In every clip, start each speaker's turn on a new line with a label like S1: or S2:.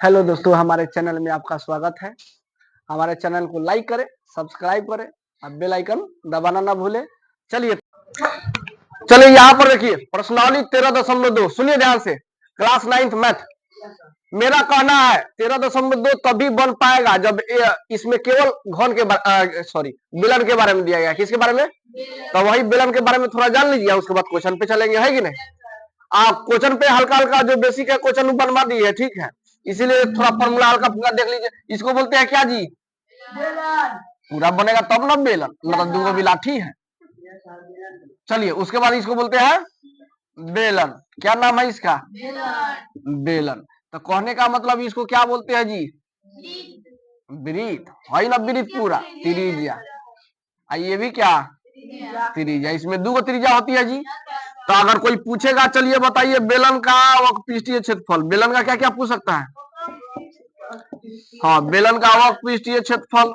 S1: Hello दोस्तों, हमारे channel में आपका स्वागत है। हमारे चैनल को लाइक करें, सब्सक्राइब करें और बेल आइकन दबाना ना भूलें। चलिए चलिए यहाँ पर देखिए प्रश्नावली 13.2 सुनिए ध्यान से। Class 9th math. मेरा कहना है 13.2 तभी बन पाएगा जब इसमें केवल घन के सॉरी बेलन के बारे में दिया गया। किसके बारे में? तो वही बेलन के बारे में थोड़ा जान लीजिए, उसके बाद क्वेश्चन पे चलेंगे, है कि नहीं? आप क्वेश्चन पे हल्का हल्का जो बेसिक है क्वेश्चन बनवा दी है, ठीक है, इसीलिए थोड़ा फॉर्मूला हल्का फुल्का देख लीजिए। इसको बोलते हैं क्या जी? पूरा बनेगा तब ना बेलन, मतलब दूगो भी लाठी है। चलिए उसके बाद इसको बोलते हैं बेलन। क्या नाम है इसका? बेलन। तो कहने का मतलब इसको क्या बोलते हैं जी? वृत्त है ना, वृत्त पूरा त्रिज्या। ये भी क्या? त्रिज्या। इसमें दूगो त्रिज्या होती है जी। तो अगर कोई पूछेगा, चलिए बताइए बेलन का वक्रपृष्ठीय क्षेत्रफल, बेलन का क्या क्या पूछ सकता है? हाँ, बेलन का वक्रपृष्ठीय क्षेत्रफल।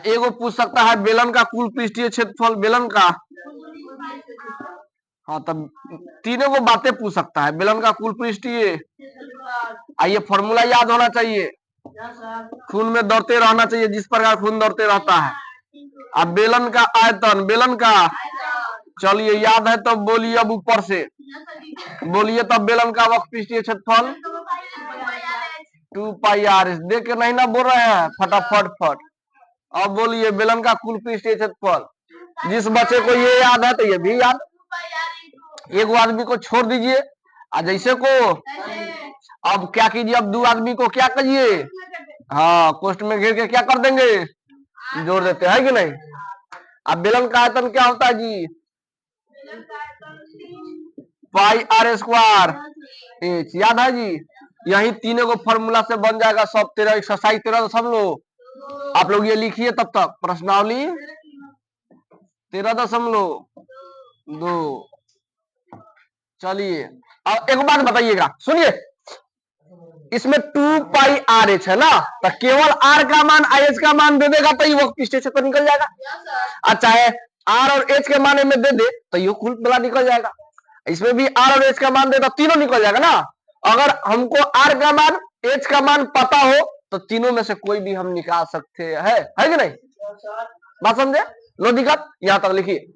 S1: एगो पूछ सकता है बेलन का कुल पृष्ठीय क्षेत्रफल, बेलन का। हाँ, तब तीनों को बातें पूछ सकता है। बेलन का कुल पृष्ठीय, आइए फॉर्मूला याद होना चाहिए। खून में दौड़ते रहना चाहिए जिस प्रकार खून दौड़ते रहता है। अब बेलन का आयतन, बेलन का, चलिए याद है तो बोलिए अब ऊपर से बोलिए। तब बेलन का वक्रपृष्ठीय क्षेत्रफल 2 पाई आर एस। देख के नहीं ना बोल रहे हैं, फटाफट फट। अब बोलिए बेलन का कुल पृष्ठीय क्षेत्रफल। जिस बच्चे को ये याद है तो ये भी याद। एक आदमी को छोड़ दीजिए, जैसे को अब क्या कीजिए, अब दो आदमी को क्या करिए, हाँ कोष्ठ में घेर के क्या कर देंगे, जोड़ देते हैं कि नहीं। अब बेलन का आयतन क्या होता है जी? पाई आर स्क्वायर एच। याद है जी? यही तीनों को फॉर्मूला से बन जाएगा सब। 13 एक्सरसाइज 13 आप लोग ये लिखिए तब तक। प्रश्नावली 13.2। चलिए अब एक बात बताइएगा, सुनिए। इसमें 2 पाई आर एच है ना, तो केवल आर का मान एच का मान दे देगा तो ये वक्रपृष्ठीय क्षेत्र निकल जाएगा। अच्छा है, आर और एच के मान में दे दे तो ये कुल मिला निकल जाएगा। इसमें भी आर और एच का मान दे तो तीनों निकल जाएगा ना। अगर हमको आर का मान एच का मान पता हो तो तीनों में से कोई भी हम निकाल सकते हैं, है कि नहीं? बात समझे? लो दिक्कत, यहां तक लिखिए।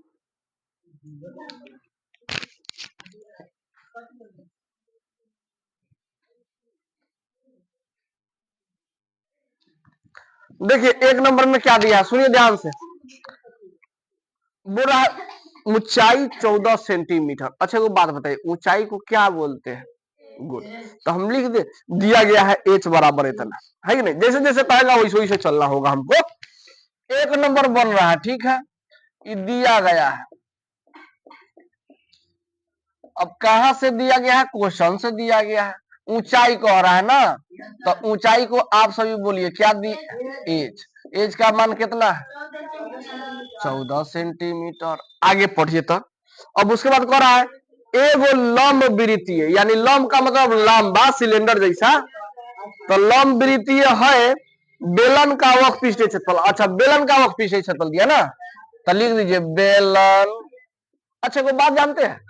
S1: देखिए एक नंबर में क्या दिया है, सुनिए ध्यान से। बोल रहा है ऊंचाई 14 सेंटीमीटर। अच्छा वो बात बताइए, ऊंचाई को क्या बोलते हैं? गुड। तो हम लिख दे, दिया गया है एच बराबर इतना, है कि नहीं? जैसे जैसे कहेगा वैसे वैसे चलना होगा हमको। एक नंबर बन रहा है, ठीक है, ये दिया गया है। अब कहां से दिया गया है? क्वेश्चन से दिया गया है। ऊंचाई कह रहा है ना, तो ऊंचाई को आप सभी बोलिए क्या दी? एच। एच का मान कितना है? 14 सेंटीमीटर। आगे पढ़िए तो। अब उसके बाद कह रहा है एगो लंब वृत्तीय, यानी लंब का मतलब लंबा सिलेंडर जैसा, तो लंब वृत्तीय है बेलन का वक्रपृष्ठीय क्षेत्रफल। अच्छा बेलन का वक्रपृष्ठीय क्षेत्रफल दिया ना, तो लिख दीजिए बेलन। अच्छा को बात जानते हैं,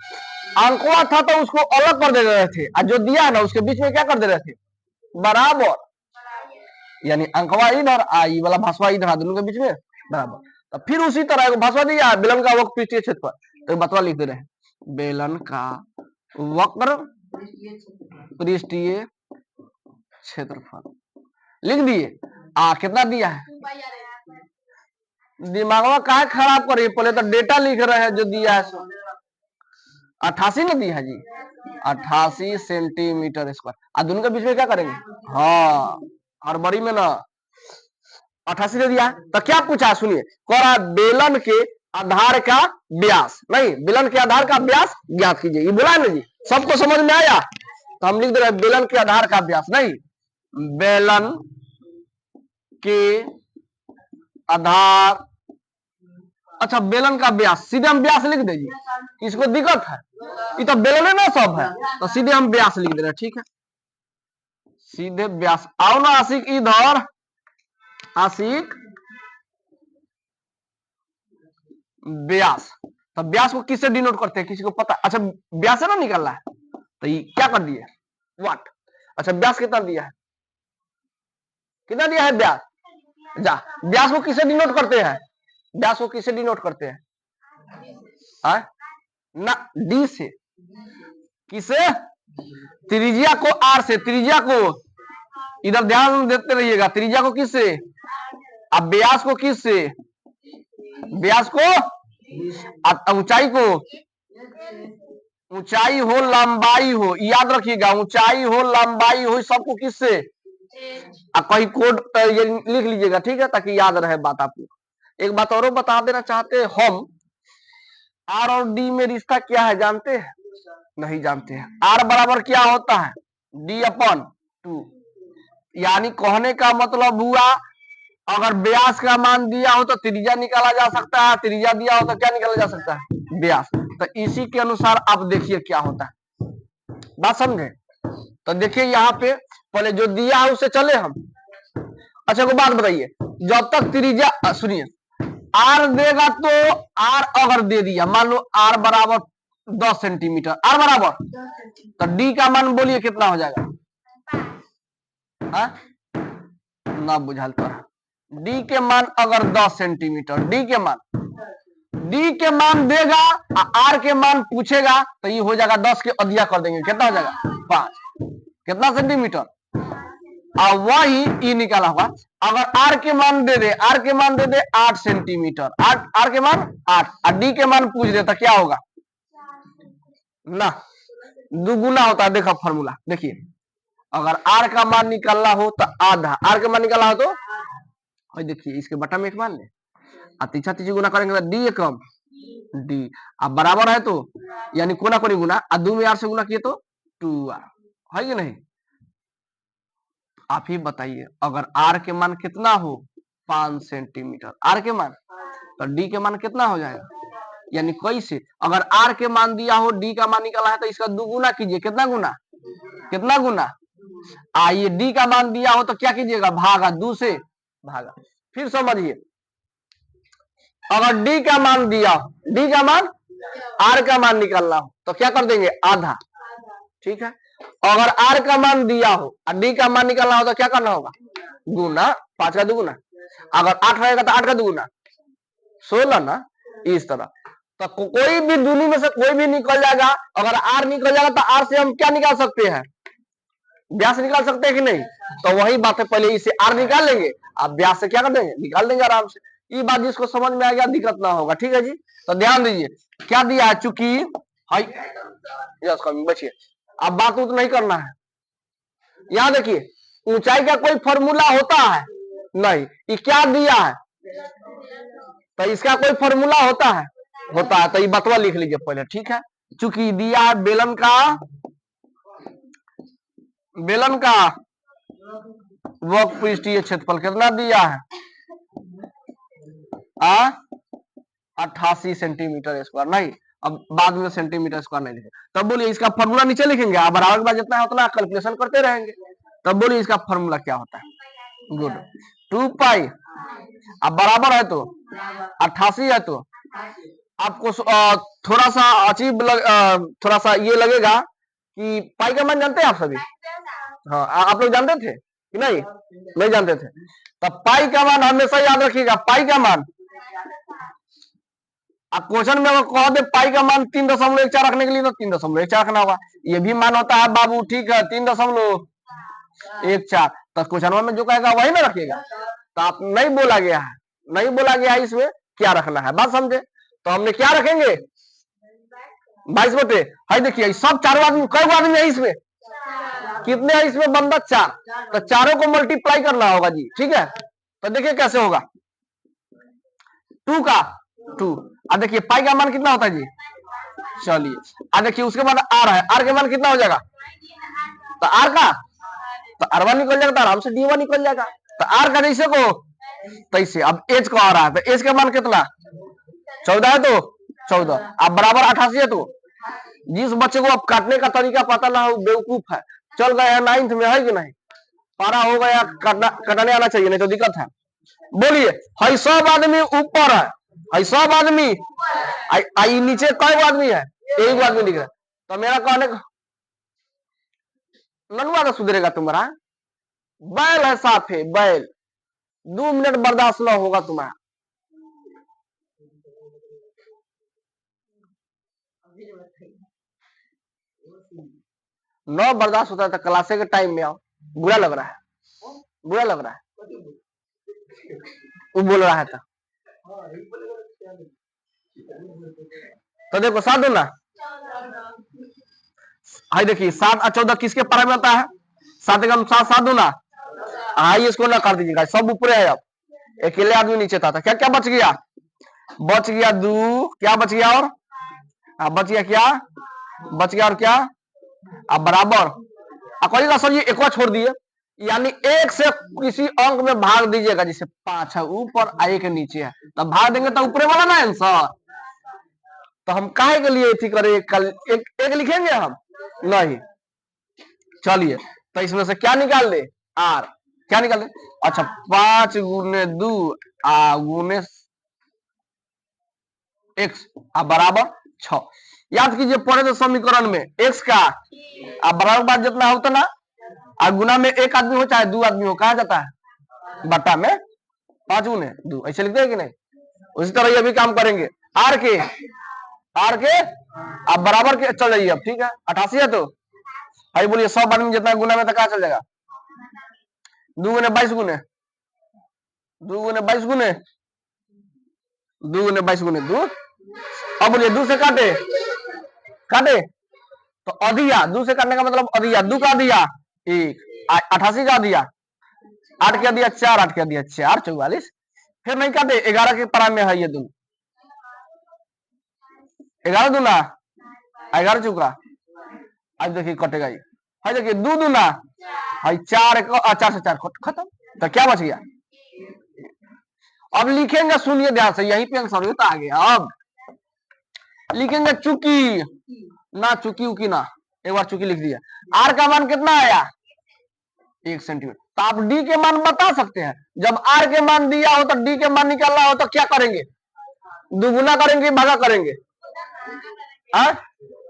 S1: अंकवा था तो उसको अलग कर दे रहे थे, और जो दिया है ना उसके बीच में क्या कर दे रहे थे? बराबर। यानी अंकवा इधर, आई वाला भाषवा इधर, दोनों के बीच में बराबर। तो फिर उसी तरह भाषवा दिया बेलन का वक्रपृष्ठीय क्षेत्रफल, तो बतवा लिख दे रहे बेलन का वक्र पृष्ठीय क्षेत्रफल लिख दिए। कितना दिया है? दिमागवा काहे खराब करिए, पहले तो डेटा लिख रहे हैं जो दिया है सो। 88 ना दिया है जी, 88 सेंटीमीटर स्क्वायर। दोनों के बीच में क्या करेंगे? हाँ हड़बड़ी में ना 88 दे दिया। तो क्या पूछा सुनिए, कह बेलन के आधार का व्यास, नहीं बेलन के आधार का व्यास ज्ञात कीजिए, ये बोला है ना जी। सबको समझ में आया? तो हम लिख दे रहे हैं बेलन के आधार का व्यास, नहीं बेलन के आधार। अच्छा बेलन का व्यास, सीधे हम व्यास लिख दीजिए, इसको दिक्कत है, ये तो बेलन है ना सब है, तो सीधे हम व्यास लिख दे रहे हैं, ठीक है, सीधे व्यास। आओ ना आशिक इधर, आशिक व्यास। तब व्यास को किससे डिनोट करते हैं, किसी को पता? अच्छा व्यास है ना निकल रहा है, तो ये क्या कर दिए, वाट। अच्छा व्यास कितना दिया है, कितना दिया है व्यास? जा, व्यास को किसे डिनोट करते हैं, व्यास को किसे डिनोट करते हैं? ना, डी से। किसे? त्रिज्या को आर से, त्रिज्या को इधर ध्यान देते रहिएगा, त्रिज्या को किससे? अब व्यास को किससे? व्यास को, ऊंचाई को, ऊंचाई हो लंबाई हो, याद रखिएगा, ऊंचाई हो लंबाई हो सबको किससे? अब कहीं कोड ये लिख लीजिएगा, ठीक है, ताकि याद रहे बात आपको। एक बात और बता देना चाहते हैं, हम आर और डी में रिश्ता क्या है जानते हैं? नहीं जानते हैं। आर बराबर क्या होता है? D upon two. यानी कहने का मतलब हुआ, अगर व्यास का मान दिया हो तो त्रिज्या निकाला जा सकता है, त्रिज्या दिया हो तो क्या निकाला जा सकता है? व्यास। तो इसी के अनुसार आप देखिए क्या होता है, बात समझे? तो देखिए यहाँ पे पहले जो दिया है उससे चले हम। अच्छा को बात बताइए, जब तक त्रिज्या, सुनिए, आर देगा तो आर अगर दे दिया, मान लो आर बराबर 10 सेंटीमीटर, आर बराबर, तो डी का मान बोलिए कितना हो जाएगा? ना बुझाल तो डी के मान अगर 10 सेंटीमीटर, डी के मान देगा, आर के मान पूछेगा, तो ये हो जाएगा 10 के अधिया कर देंगे, कितना हो जाएगा? 5। कितना सेंटीमीटर? और वही ई निकाला होगा, अगर आर के मान दे दे, आर के मान दे दे 8 सेंटीमीटर, आर के मान 8, और डी के मान पूछ दे तो क्या होगा? ना, दुगुना होता है। देखो फॉर्मूला देखिए, अगर आर का मान निकालना हो तो आधा, आर का मान निकालना हो तो देखिए इसके बटा में 1 मान ले, तीछा तीछी गुना करेंगे तो डी कम डी, अब बराबर है तो यानी कोना कोनी गुना, और 2 में आर से गुना किए तो 2r, है कि नहीं? आप ही बताइए, अगर आर के मान कितना हो? 5 सेंटीमीटर आर के मान, तो डी के मान कितना हो जाएगा? यानी कैसे? अगर आर के मान दिया हो, डी का मान निकाला है, तो इसका 2 गुना कीजिए, कितना गुना? कितना गुना? आइए डी का मान दिया हो तो क्या कीजिएगा? भागा, 2 से भागा। फिर समझिए, अगर डी का मान दिया, डी का मान, आर का मान निकालना हो तो क्या कर देंगे? आधा, ठीक है। अगर आर का मान दिया हो और डी का मान निकालना हो तो क्या करना होगा? गुना, 5 का दुगुना। अगर 8 रहेगा तो 8 का दुगुना 16 ना, इस तरह। तो कोई भी दूनी में से कोई भी निकल जाएगा, अगर आर निकल जाएगा तो आर से हम क्या निकाल सकते हैं? व्यास निकाल सकते हैं कि नहीं? तो वही बात है, पहले इसे आर निकाल लेंगे, अब व्यास से क्या कर देंगे? निकाल देंगे आराम से। ये बात जिसको समझ में आ गया दिक्कत ना होगा, ठीक है जी। तो ध्यान दीजिए क्या दिया है, चूंकि बचिए, अब बात उत नहीं करना है। यहां देखिए, ऊंचाई का कोई फॉर्मूला होता है नहीं, ये क्या दिया है, तो इसका कोई फॉर्मूला होता है? तो ये बतवा लिख लीजिए पहले, ठीक है। चूंकि दिया है बेलन का वक्र पृष्ठीय क्षेत्रफल कितना दिया है? 88 सेंटीमीटर स्क्वायर, नहीं अब बाद में सेंटीमीटर स्क्वायर नहीं लिखे। तब बोलिए इसका फॉर्मूला नीचे लिखेंगे, आप बराबर के बाद जितना है उतना कैलकुलेशन करते रहेंगे। तब बोलिए इसका फॉर्मूला क्या होता है? गुड, 2 पाई, अब बराबर है तो 88 है, तो आपको थोड़ा सा अजीब थोड़ा सा ये लगेगा कि पाई का मान जानते हैं आप सभी? हाँ, आप लोग जानते थे कि नहीं जानते थे? तब पाई का मान हमेशा याद रखिएगा, पाई का मान, अब क्वेश्चन में अगर कह दे पाई का मान 3.14 रखने के लिए तो 3.14 रखना होगा। ये भी मान होता है बाबू, ठीक है, 3.14, तो क्वेश्चन में जो कहेगा वही ना रखिएगा। तो आप नहीं बोला गया है इसमें क्या रखना है, बात समझे? तो हमने क्या रखेंगे? 22 बटे, है देखिए सब चारों आदमी, कई आदमी है इसमें? कितने हैं इसमें बंदा? 4, तो चारों को मल्टीप्लाई करना होगा जी, ठीक है। तो देखिए कैसे होगा, 2 का 2, अब देखिए पाई का मान कितना होता है जी? चलिए, अब देखिए उसके बाद आर है, आर के मान कितना हो जाएगा? तो आर का, तो R1 निकल जाएगा, तो आराम से D1 निकल जाएगा। तो आर का जैसे को तैसे, अब एच को आ रहा है, तो एच का मान कितना? 14 है, तो 14, अब बराबर 88 है। तो जिस बच्चे को अब काटने का तरीका पता ना हो बेवकूफ है, चल गए हैं 9th में, है कि नहीं? पारा हो गया, कटने आना चाहिए, नहीं तो दिक्कत है। बोलिए, है सब आदमी ऊपर है सब आदमी, आई नीचे कई आदमी है? एक आदमी दिख रहा है। तो मेरा कहने का ननुआ तो सुधरेगा तुम्हारा। बैल है साथ है, बैल। 2 मिनट बर्दाश्त न होगा तुम्हारा। न बर्दाश्त होता है तो क्लासे के टाइम में आओ। बुरा लग रहा है, बुरा लग रहा है। वो बोल रहा है तो देखो 7 दूना, हाई देखिए 7 और 14 किसके पारा में आता है? 7 एकम 7, 7 दूना। हाई इसको ना कर दीजिएगा, सब ऊपर है। अब अकेले आदमी नीचे था क्या क्या बच गया? बच गया 2, क्या बच गया? और बच गया क्या? बच गया और क्या? अब बराबर। अब सर ये एक बार छोड़ दिए, यानी 1 से किसी अंक में भाग दीजिएगा, जिसे 5 है ऊपर और 1 नीचे है, तब भाग देंगे तो ऊपर वाला ना आंसर। तो हम काहे के लिए थी करे? कल एक लिखेंगे हम नहीं। चलिए तो इसमें से क्या निकाल दे? आर। क्या निकाल दे? अच्छा 5 गुने 2 गुने x बराबर 6। याद कीजिए पढ़े थे समीकरण में x का बराबर बात जितना हो उतना, और गुना में 1 आदमी हो चाहे 2 आदमी हो, कहा जाता है बट्टा में 5 गुने 2। ऐसे लिखते हैं कि नहीं? उसी तरह ये भी काम करेंगे। आर के अब बराबर के चल जाइए। अब ठीक है 88 है तो भाई बोलिए 100 आदमी जितना गुना में तो कहा चल जाएगा? 2 गुने 22 गुने 2 गुने 22 गुने 2 गुने 22 गुने 2। अब बोलिए 2 से काटे तो अधिया। 2 से काटने का मतलब अधिया। 2 का दिया 1, 88 का दिया 8 का दिया 4, 8 का दिया 4, 44। फिर नहीं काटे, 11 के पारा में है ये 2। 11 दूना 11 चुका। अब देखिए कटेगा ये, है देखिए 2 दूना 4 4 से 4 खत्म। तो क्या बच गया? अब लिखेंगे, सुनिए ध्यान से, यहीं पे आंसर होता आ गया। अब लिखेंगे चुकी ना, चुकी उकी ना, एक बार चुकी लिख दिया। आर का मान कितना आया? 1 सेंटीमीटर। तो आप डी के मान बता सकते हैं। जब आर के मान दिया हो तो डी के मान निकालना हो तो क्या करेंगे? दुगुना करेंगे, भागा करेंगे?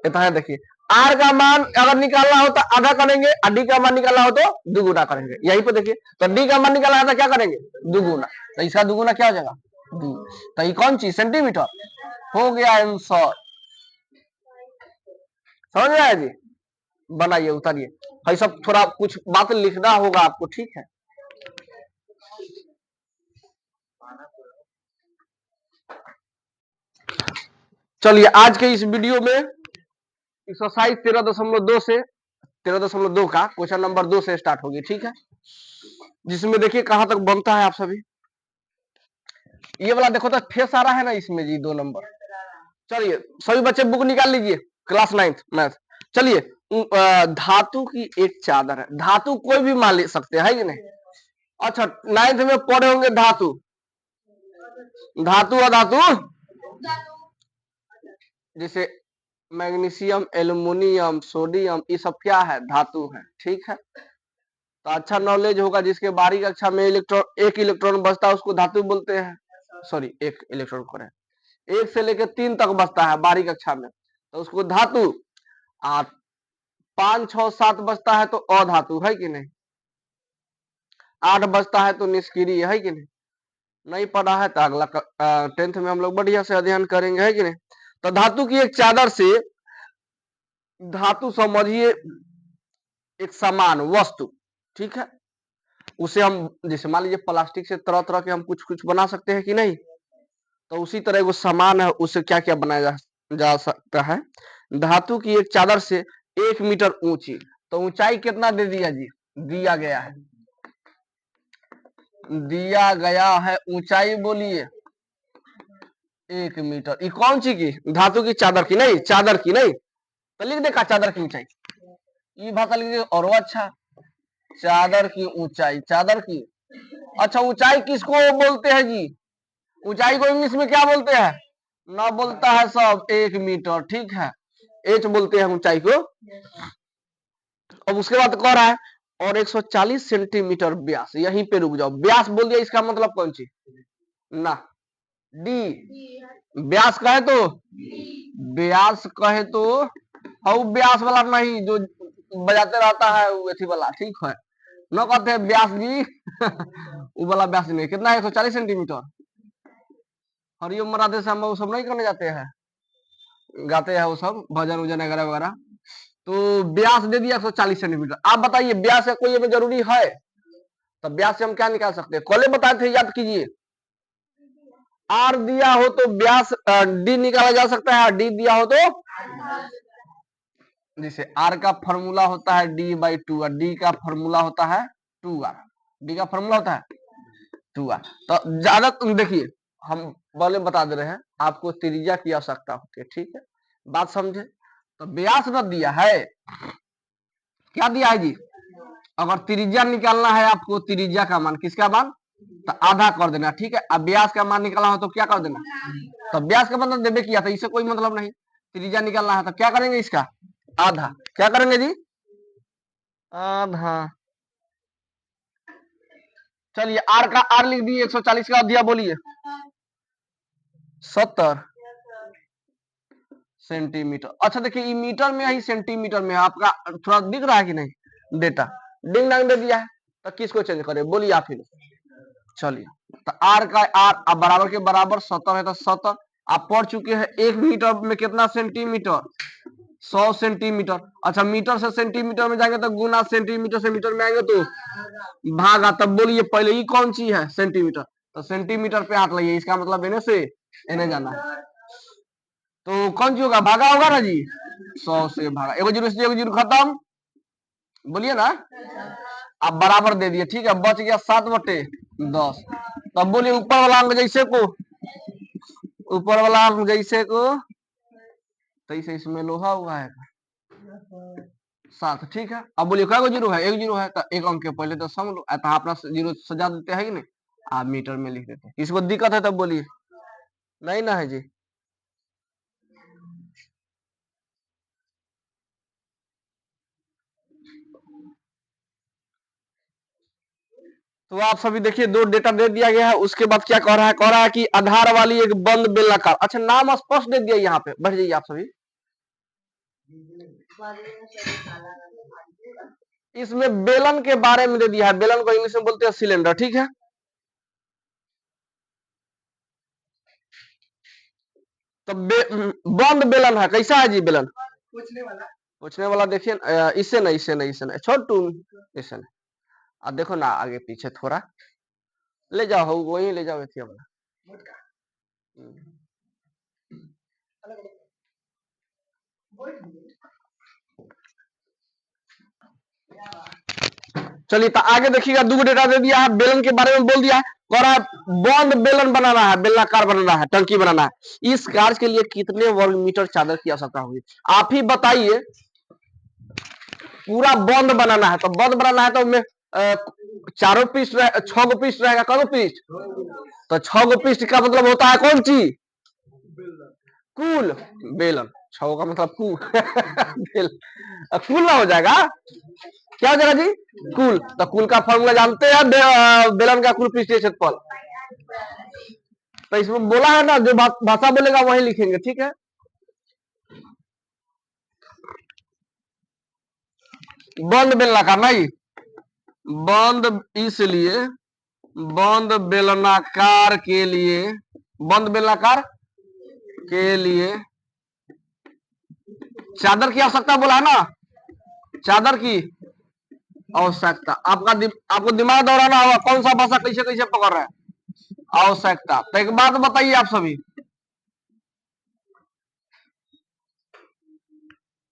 S1: इतना है देखिए, आर का मान अगर निकालना हो तो आधा करेंगे, और डी का मान निकालना हो तो दुगुना करेंगे। यहीं पे देखिए, तो डी का मान निकालना है तो क्या करेंगे? दुगुना। तो इसका दुगुना क्या हो जाएगा? 2। तो ये कौन चीज? सेंटीमीटर। हो गया आंसर। समझ में आया जी? बनाइए, उतारिए। भाई सब थोड़ा कुछ बात लिखना होगा आपको, ठीक है? चलिए आज के इस वीडियो में एक्सरसाइज 13.2 से 13.2 का क्वेश्चन नंबर 2 से स्टार्ट होगी, ठीक है? जिसमें देखिए कहां तक बनता है आप सभी। ये वाला देखो तो फेस आ रहा है ना इसमें जी, 2 नंबर। चलिए सभी बच्चे बुक निकाल लीजिए, क्लास 9th मैथ। चलिए धातु की एक चादर है। धातु कोई भी मान ले सकते हैं, है कि नहीं? अच्छा 9th में पढ़े होंगे धातु, धातु और धातु, जैसे मैग्नीशियम, एल्युमिनियम, सोडियम, ये सब क्या है? धातु है, ठीक है? तो अच्छा नॉलेज होगा। जिसके बारीक कक्षा में एक इलेक्ट्रॉन बचता है उसको धातु बोलते हैं। सॉरी, एक इलेक्ट्रॉन करे 1 से लेकर 3 तक बचता है बारीक कक्षा में, तो उसको धातु। 5, 6, 7 बचता है तो अधातु, है कि नहीं? 8 बचता है तो निष्क्रिय, है कि नहीं? नहीं पढ़ा है तो अगला 10th में हम लोग बढ़िया से अध्ययन करेंगे, है कि नहीं? तो धातु की एक चादर से, धातु समझिए एक सामान वस्तु, ठीक है? उसे हम जैसे मान लीजिए प्लास्टिक से तरह तरह के हम कुछ कुछ बना सकते हैं कि नहीं? तो उसी तरह वो सामान है, उसे क्या क्या बनाया जा सकता है? धातु की एक चादर से 1 मीटर ऊंची। तो ऊंचाई कितना दे दिया जी? दिया गया है, दिया गया है ऊंचाई बोलिए 1 मीटर। ये कौन सी की? धातु की चादर की, नहीं चादर की नहीं। तो लिख देखा चादर की ऊंचाई, ये भाषा लिख दे और अच्छा चादर की ऊंचाई, चादर की। अच्छा ऊंचाई किसको बोलते हैं जी? ऊंचाई को इंग्लिश में क्या बोलते हैं? ना बोलता है सब 1 मीटर, ठीक है? एच बोलते हैं ऊंचाई को। अब उसके बाद कह रहा है और 140 सेंटीमीटर व्यास। यहीं पे रुक जाओ, व्यास बोल दिया, इसका मतलब कौन सी? ना डी। व्यास कहे तो, व्यास कहे तो, और व्यास वाला नहीं जो बजाते रहता है वो एथी वाला, ठीक है। न कहते हैं व्यास जी वो वाला व्यास नहीं, कितना है 140 सेंटीमीटर। हरिओम राधे श्याम वो सब नहीं करने जाते हैं, गाते हैं वो सब भजन उजन वगैरह वगैरह। तो व्यास दे दिया 140 सेंटीमीटर। आप बताइए व्यास का कोई जरूरी है? तो व्यास से हम क्या निकाल सकते हैं? कॉले बताए थे, याद कीजिए। आर दिया हो तो व्यास डी निकाला जा सकता है, डी दिया हो तो, जैसे आर का फॉर्मूला होता है D/2 और डी का फॉर्मूला होता है 2R। डी का फॉर्मूला होता है 2R। तो ज्यादा देखिए हम पहले बता दे रहे हैं, आपको त्रिज्या की आवश्यकता होती है, ठीक है, बात समझे। तो व्यास न दिया है, क्या दिया है जी? अगर त्रिज्या निकालना है आपको, त्रिज्या का मान, किसका मान? तो आधा कर देना, ठीक है। अब व्यास का मान निकालना हो तो क्या कर देना? तो व्यास का मतलब देवे किया था, इससे कोई मतलब नहीं। त्रिज्या निकालना है तो क्या करेंगे? इसका आधा। क्या करेंगे जी? आधा। चलिए आर का आर लिख दिए, 140 का दिया, बोलिए 70 सेंटीमीटर। अच्छा देखिए ये मीटर में है, सेंटीमीटर में है, आपका थोड़ा दिख रहा है कि नहीं डेटा? डिंग डांग दे दिया है, तो किसको चेंज करे, बोलिए आप ही। चलिए तो आर का आर अब बराबर के बराबर 70 है, तो 70 आप पढ़ चुके हैं। 1 मीटर में कितना सेंटीमीटर? 100 सेंटीमीटर। अच्छा मीटर से सेंटीमीटर में जाएंगे तो गुना, सेंटीमीटर से मीटर में आएंगे तो भागा। तब बोलिए पहले ये कौन सी है? सेंटीमीटर। तो सेंटीमीटर पे हाथ लगाइए, इसका मतलब इन्हें से इन्हें जाना है, तो कौन सी होगा? भागा होगा ना जी, 100 से भागा। एगो जीरो से एगो जीरो खत्म, बोलिए ना। अब बराबर दे दिए, ठीक है, बच गया 7/10। तब बोलिए ऊपर वाला अंक जैसे को, ऊपर वाला अंक जैसे को तैसे इसमें लोहा हुआ है 7, ठीक है। अब बोलिए क्या जीरो है? एक जीरो है, तो एक अंक के पहले तो सम लो, अपना जीरो सजा देते हैं कि नहीं, आप मीटर में लिख देते हैं। किसी को दिक्कत है तब बोलिए, नहीं ना है जी। तो आप सभी देखिए, दो डेटा दे दिया गया है, उसके बाद क्या कह रहा है? कह रहा है कि आधार वाली एक बंद बेलनाकार। अच्छा नाम स्पष्ट दे दिया यहाँ पे, बढ़ जाइए आप सभी। इसमें बेलन के बारे में दे दिया है, बेलन को इंग्लिश में बोलते हैं सिलेंडर, ठीक है। तो बंद बेलन है, कैसा है जी बेलन? पूछने वाला देखिए, इससे नहीं, इससे नहीं, इससे नहीं, छोटू, इससे नहीं। अब देखो ना आगे पीछे थोड़ा ले जाओ, वही ले जाओ एथिया वाला। चलिए तो आगे देखिएगा, दो डेटा दे दिया है, बेलन के बारे में बोल दिया है। कह रहा है बंद बेलन बनाना है, बेलनाकार बनाना है, टंकी बनाना है। इस कार्य के लिए कितने वर्ग मीटर चादर की आवश्यकता होगी? आप ही बताइए। पूरा बंद बनाना है, तो बंद बनाना है तो उसमें चारों पीस 6 गो पीस रहेगा, कौन पीस? तो 6 गो पीस का मतलब होता है कौन सी? कुल बेलन। 6 का मतलब कुल कुल ना हो जाएगा, क्या हो जाएगा जी? कुल। तो कुल का फॉर्मूला जानते हैं, बेलन का कुल पृष्ठीय क्षेत्रफल। तो इसमें बोला है ना, जो भाषा बोलेगा वही लिखेंगे, ठीक है। बंद बेलनाकार नहीं, बंद इसलिए, बंद बेलनाकार के लिए, बंद बेलनाकार के लिए चादर की आवश्यकता बोला है ना, चादर की आवश्यकता। आपको दिमाग दौड़ाना होगा, कौन सा भाषा कैसे कैसे पकड़ रहा है। आवश्यकता। तो एक बात बताइए आप सभी,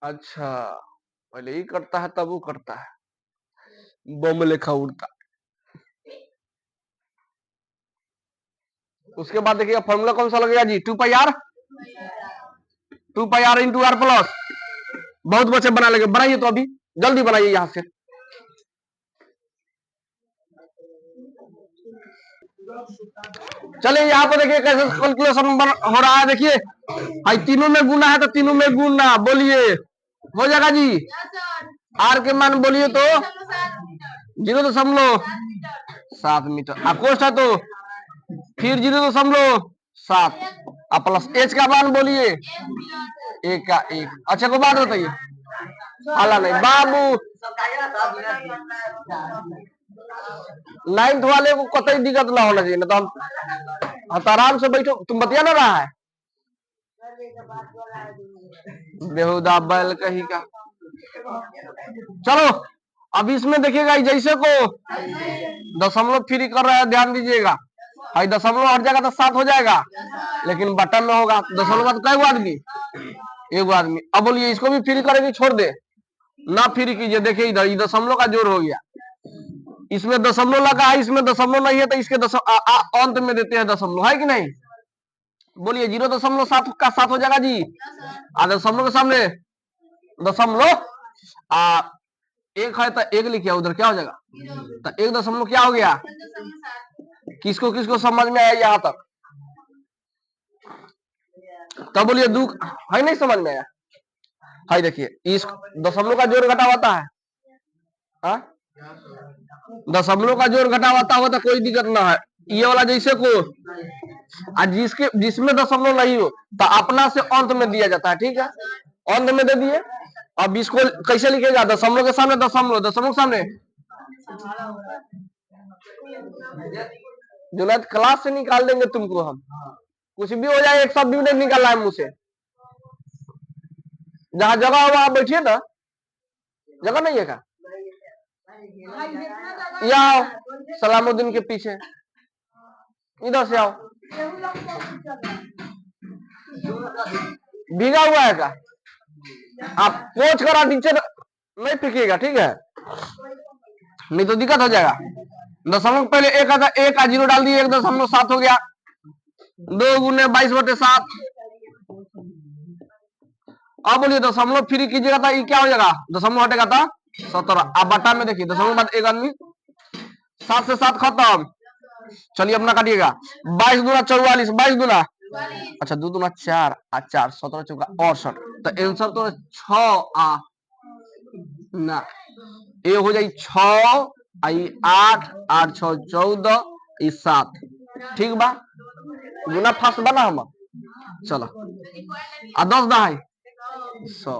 S1: अच्छा पहले ही करता है तब वो करता है, बम लेखा उड़ता। उसके बाद देखिए फॉर्मूला कौन सा लगेगा जी? 2πr, 2πr into are plus. बहुत बच्चे बना लेंगे, बनाइए तो अभी जल्दी बनाइए यहां से। चलिए यहाँ पर देखिए कैसे कैलकुलेशन हो रहा है। देखिए भाई तीनों में गुना है तो तीनों में गुना, बोलिए हो जाएगा जी। आर के मान बोलिए तो 0.7 अकोष्ठ है तो फिर 0.7 प्लस एच का मान बोलिए 1 का 1। अच्छा को बात बताइए, हाला नहीं बाबू, 9th वाले को कतई दिक्कत ना होना चाहिए, ना तो हम तो आराम से बैठो। तुम बतिया ना रहा है बेहुदा बैल कहीं का। चलो अब इसमें देखिएगा, जैसे को दशमलव फ्री कर रहा है, ध्यान दीजिएगा। भाई दशमलव हट जाएगा तो 7 हो जाएगा, लेकिन बटन में होगा दशमलव तो कई आदमी, एक आदमी। अब बोलिए इसको भी फ्री करेंगे, छोड़ दे ना फ्री कीजिए। देखिए इधर ये दशमलव का जोर हो गया, इसमें दशमलव लगा है, इसमें दशमलव नहीं है, तो इसके अंत में देते हैं दशमलव, है कि नहीं? बोलिए 0.7 का 7 हो जाएगा जी, दशमलव के सामने दशमलव एक है तो एक लिखिए, उधर क्या हो जाएगा, तो 1 दशमलव क्या हो गया। किसको किसको समझ में आया यहाँ तक? तब बोलिए दू है नहीं समझ में आया? हाई देखिए इस दशमलव का जोड़ घटा होता है, दशमलव का जोड़ घटा होता हो तो कोई दिक्कत ना है। ये वाला जैसे को जिसमें दशमलव नहीं हो तो अपना से अंत में दिया जाता है, ठीक है, अंत में दे दिए। अब इसको कैसे लिखेगा, दशमलव के सामने दशमलव, दशमलव के सामने। जुनैद क्लास से निकाल देंगे तुमको हम, कुछ भी हो जाए, एक शब्द भी नहीं निकालना है मुंह से। जहां जगह हो वहां बैठिए ना, जगह नहीं है क्या? या आओ सलामुद्दीन के पीछे, इधर से आओ। भीगा हुआ है क्या? आप पोंछ कर नीचे नहीं फेंकिएगा, ठीक है, नहीं तो दिक्कत हो जाएगा। दशमलव पहले एक आता, 1 का 0 डाल दिए, 1.7 हो गया, 2 गुने 22/7। अब बोलिए दशमलव फ्री कीजिएगा तो ये क्या हो जाएगा, दशमलव हटेगा था 17। अब बटा में देखिए दशमलव बाद एक आदमी, 7 से 7 खत्म। चलिए अपना काटिएगा, 22 दूना 44, 22 दूना अच्छा 2 दूना 4 और 4 17 चौका 68, तो आंसर तो 6 ना, ये हो जाए 6 आई 8 8 6 14 ई 7, ठीक बा, गुना फास्ट बना हम। चलो आ 10 दहाई 100,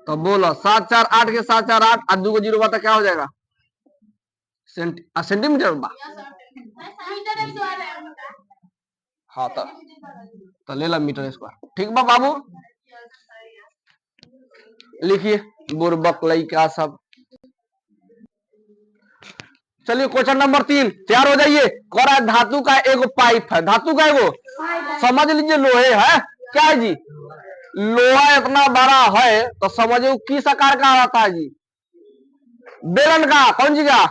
S1: तो बोलो 7 4 8 के 7 4 8 और 2 को 0 बता क्या हो जाएगा, सेंटीमीटर बा। हाँ तो ले ला मीटर स्क्वायर, ठीक बा बाबू। लिखिए बुर्बक लइका सब। चलिए क्वेश्चन नंबर 3 तैयार हो जाइए। कह रहा है धातु का एगो पाइप है, धातु का एगो समझ लीजिए लोहे है, क्या है जी, लोहा इतना बड़ा है तो समझो किस आकार का रहता है जी, बेलन का, कौन सी का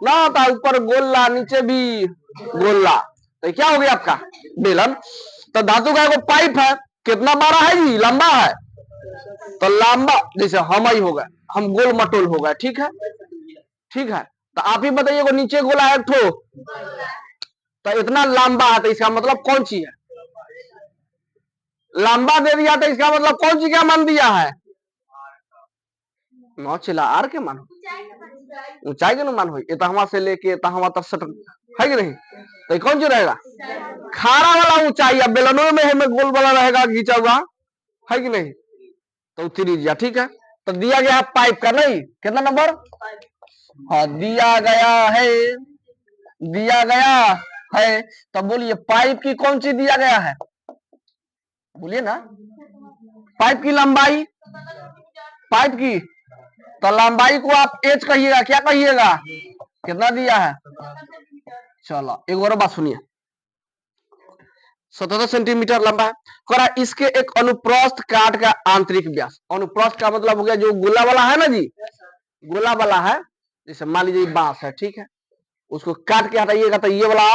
S1: ना होता है, ऊपर गोला नीचे भी गोला, तो क्या हो गया आपका बेलन। तो धातु का एगो पाइप है, कितना बड़ा है जी, लंबा है, तो लंबा जैसे हम ही हो गए, हम गोल मटोल हो गए, ठीक है, ठीक है। तो आप ही बताइए, नीचे गोला है एक ठो, तो इतना लंबा है, तो इसका मतलब कौन सी है, लंबा दे दिया तो इसका मतलब कौन सी क्या मान दिया है, नौ चिला आर के मान, ऊंचाई के मान हो, तहवा से लेके तहवा तक सट है कि नहीं, तो कौन सी रहेगा, खाड़ा वाला ऊंचाई, अब बेलनों में है, गोल वाला रहेगा घिंचा हुआ, है कि नहीं, तो त्रिज्या, ठीक है। तो दिया गया है पाइप का, नहीं कितना नंबर, हाँ दिया गया है, दिया गया है, तो बोलिए पाइप की कौन सी दिया गया है, बोलिए ना, पाइप की लंबाई, पाइप की तो लंबाई को आप एच कहिएगा, क्या कहिएगा, कितना दिया है, चलो एक और बात सुनिए, 77 सेंटीमीटर लंबा है। करा इसके एक अनुप्रस्थ काट का आंतरिक व्यास, अनुप्रस्थ का मतलब हो गया जो गोला वाला है ना जी, गोला वाला है, जैसे मान लीजिए बांस है, ठीक है, उसको काट के हटाइएगा तो ये वाला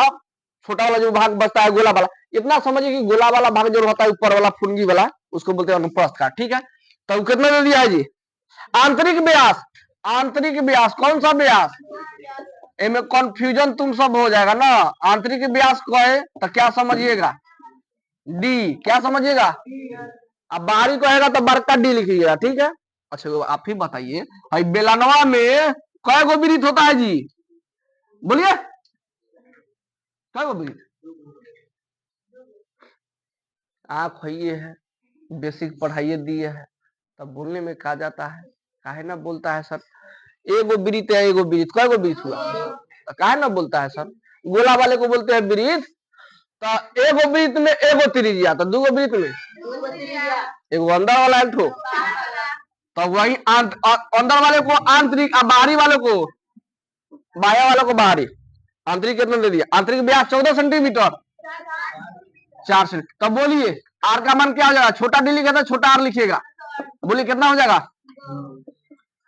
S1: छोटा वाला जो भाग बचता है गोला वाला, इतना समझिए कि गोला वाला भाग जो होता है ऊपर वाला फुनगी वाला, उसको बोलते हैं अनुप्रस्थ काट, ठीक है। तो कितना दे दिया है जी, आंतरिक व्यास, आंतरिक व्यास कौन सा व्यास, इनमें कंफ्यूजन तुम सब हो जाएगा ना, आंतरिक व्यास कहे तो क्या समझिएगा, डी, क्या समझिएगा, अब बाहरी कहेगा तो बड़का डी लिखिएगा, ठीक है। अच्छा आप ही बताइए, भाई बेलनवा में कय गो वृत्त होता है जी, बोलिए कय गो वृत्त, आप है, बेसिक पढ़ाइए दिए है, तब बोलने में कहा जाता है, काहे ना बोलता है सर, एगो वृत्त है एगो वृत्त, कई गो वृत्त हुआ, तो काहे ना बोलता है सर। गोला वाले को बोलते हैं वृत्त, तो एगो वृत्त में एगो त्रिज्या, तो दूगो वृत्त में एगो अंदर वाला एक ठो, तो वही अंदर वाले को आंतरिक और बाहरी वाले को, बाह्य वाले को बाहरी। आंतरिक कितना दे दिया, आंतरिक व्यास 14 सेंटीमीटर 4 सेंटीमीटर। तब बोलिए आर का मान क्या हो जाएगा, छोटा डी लिखा था छोटा आर लिखिएगा, बोलिए कितना हो जाएगा।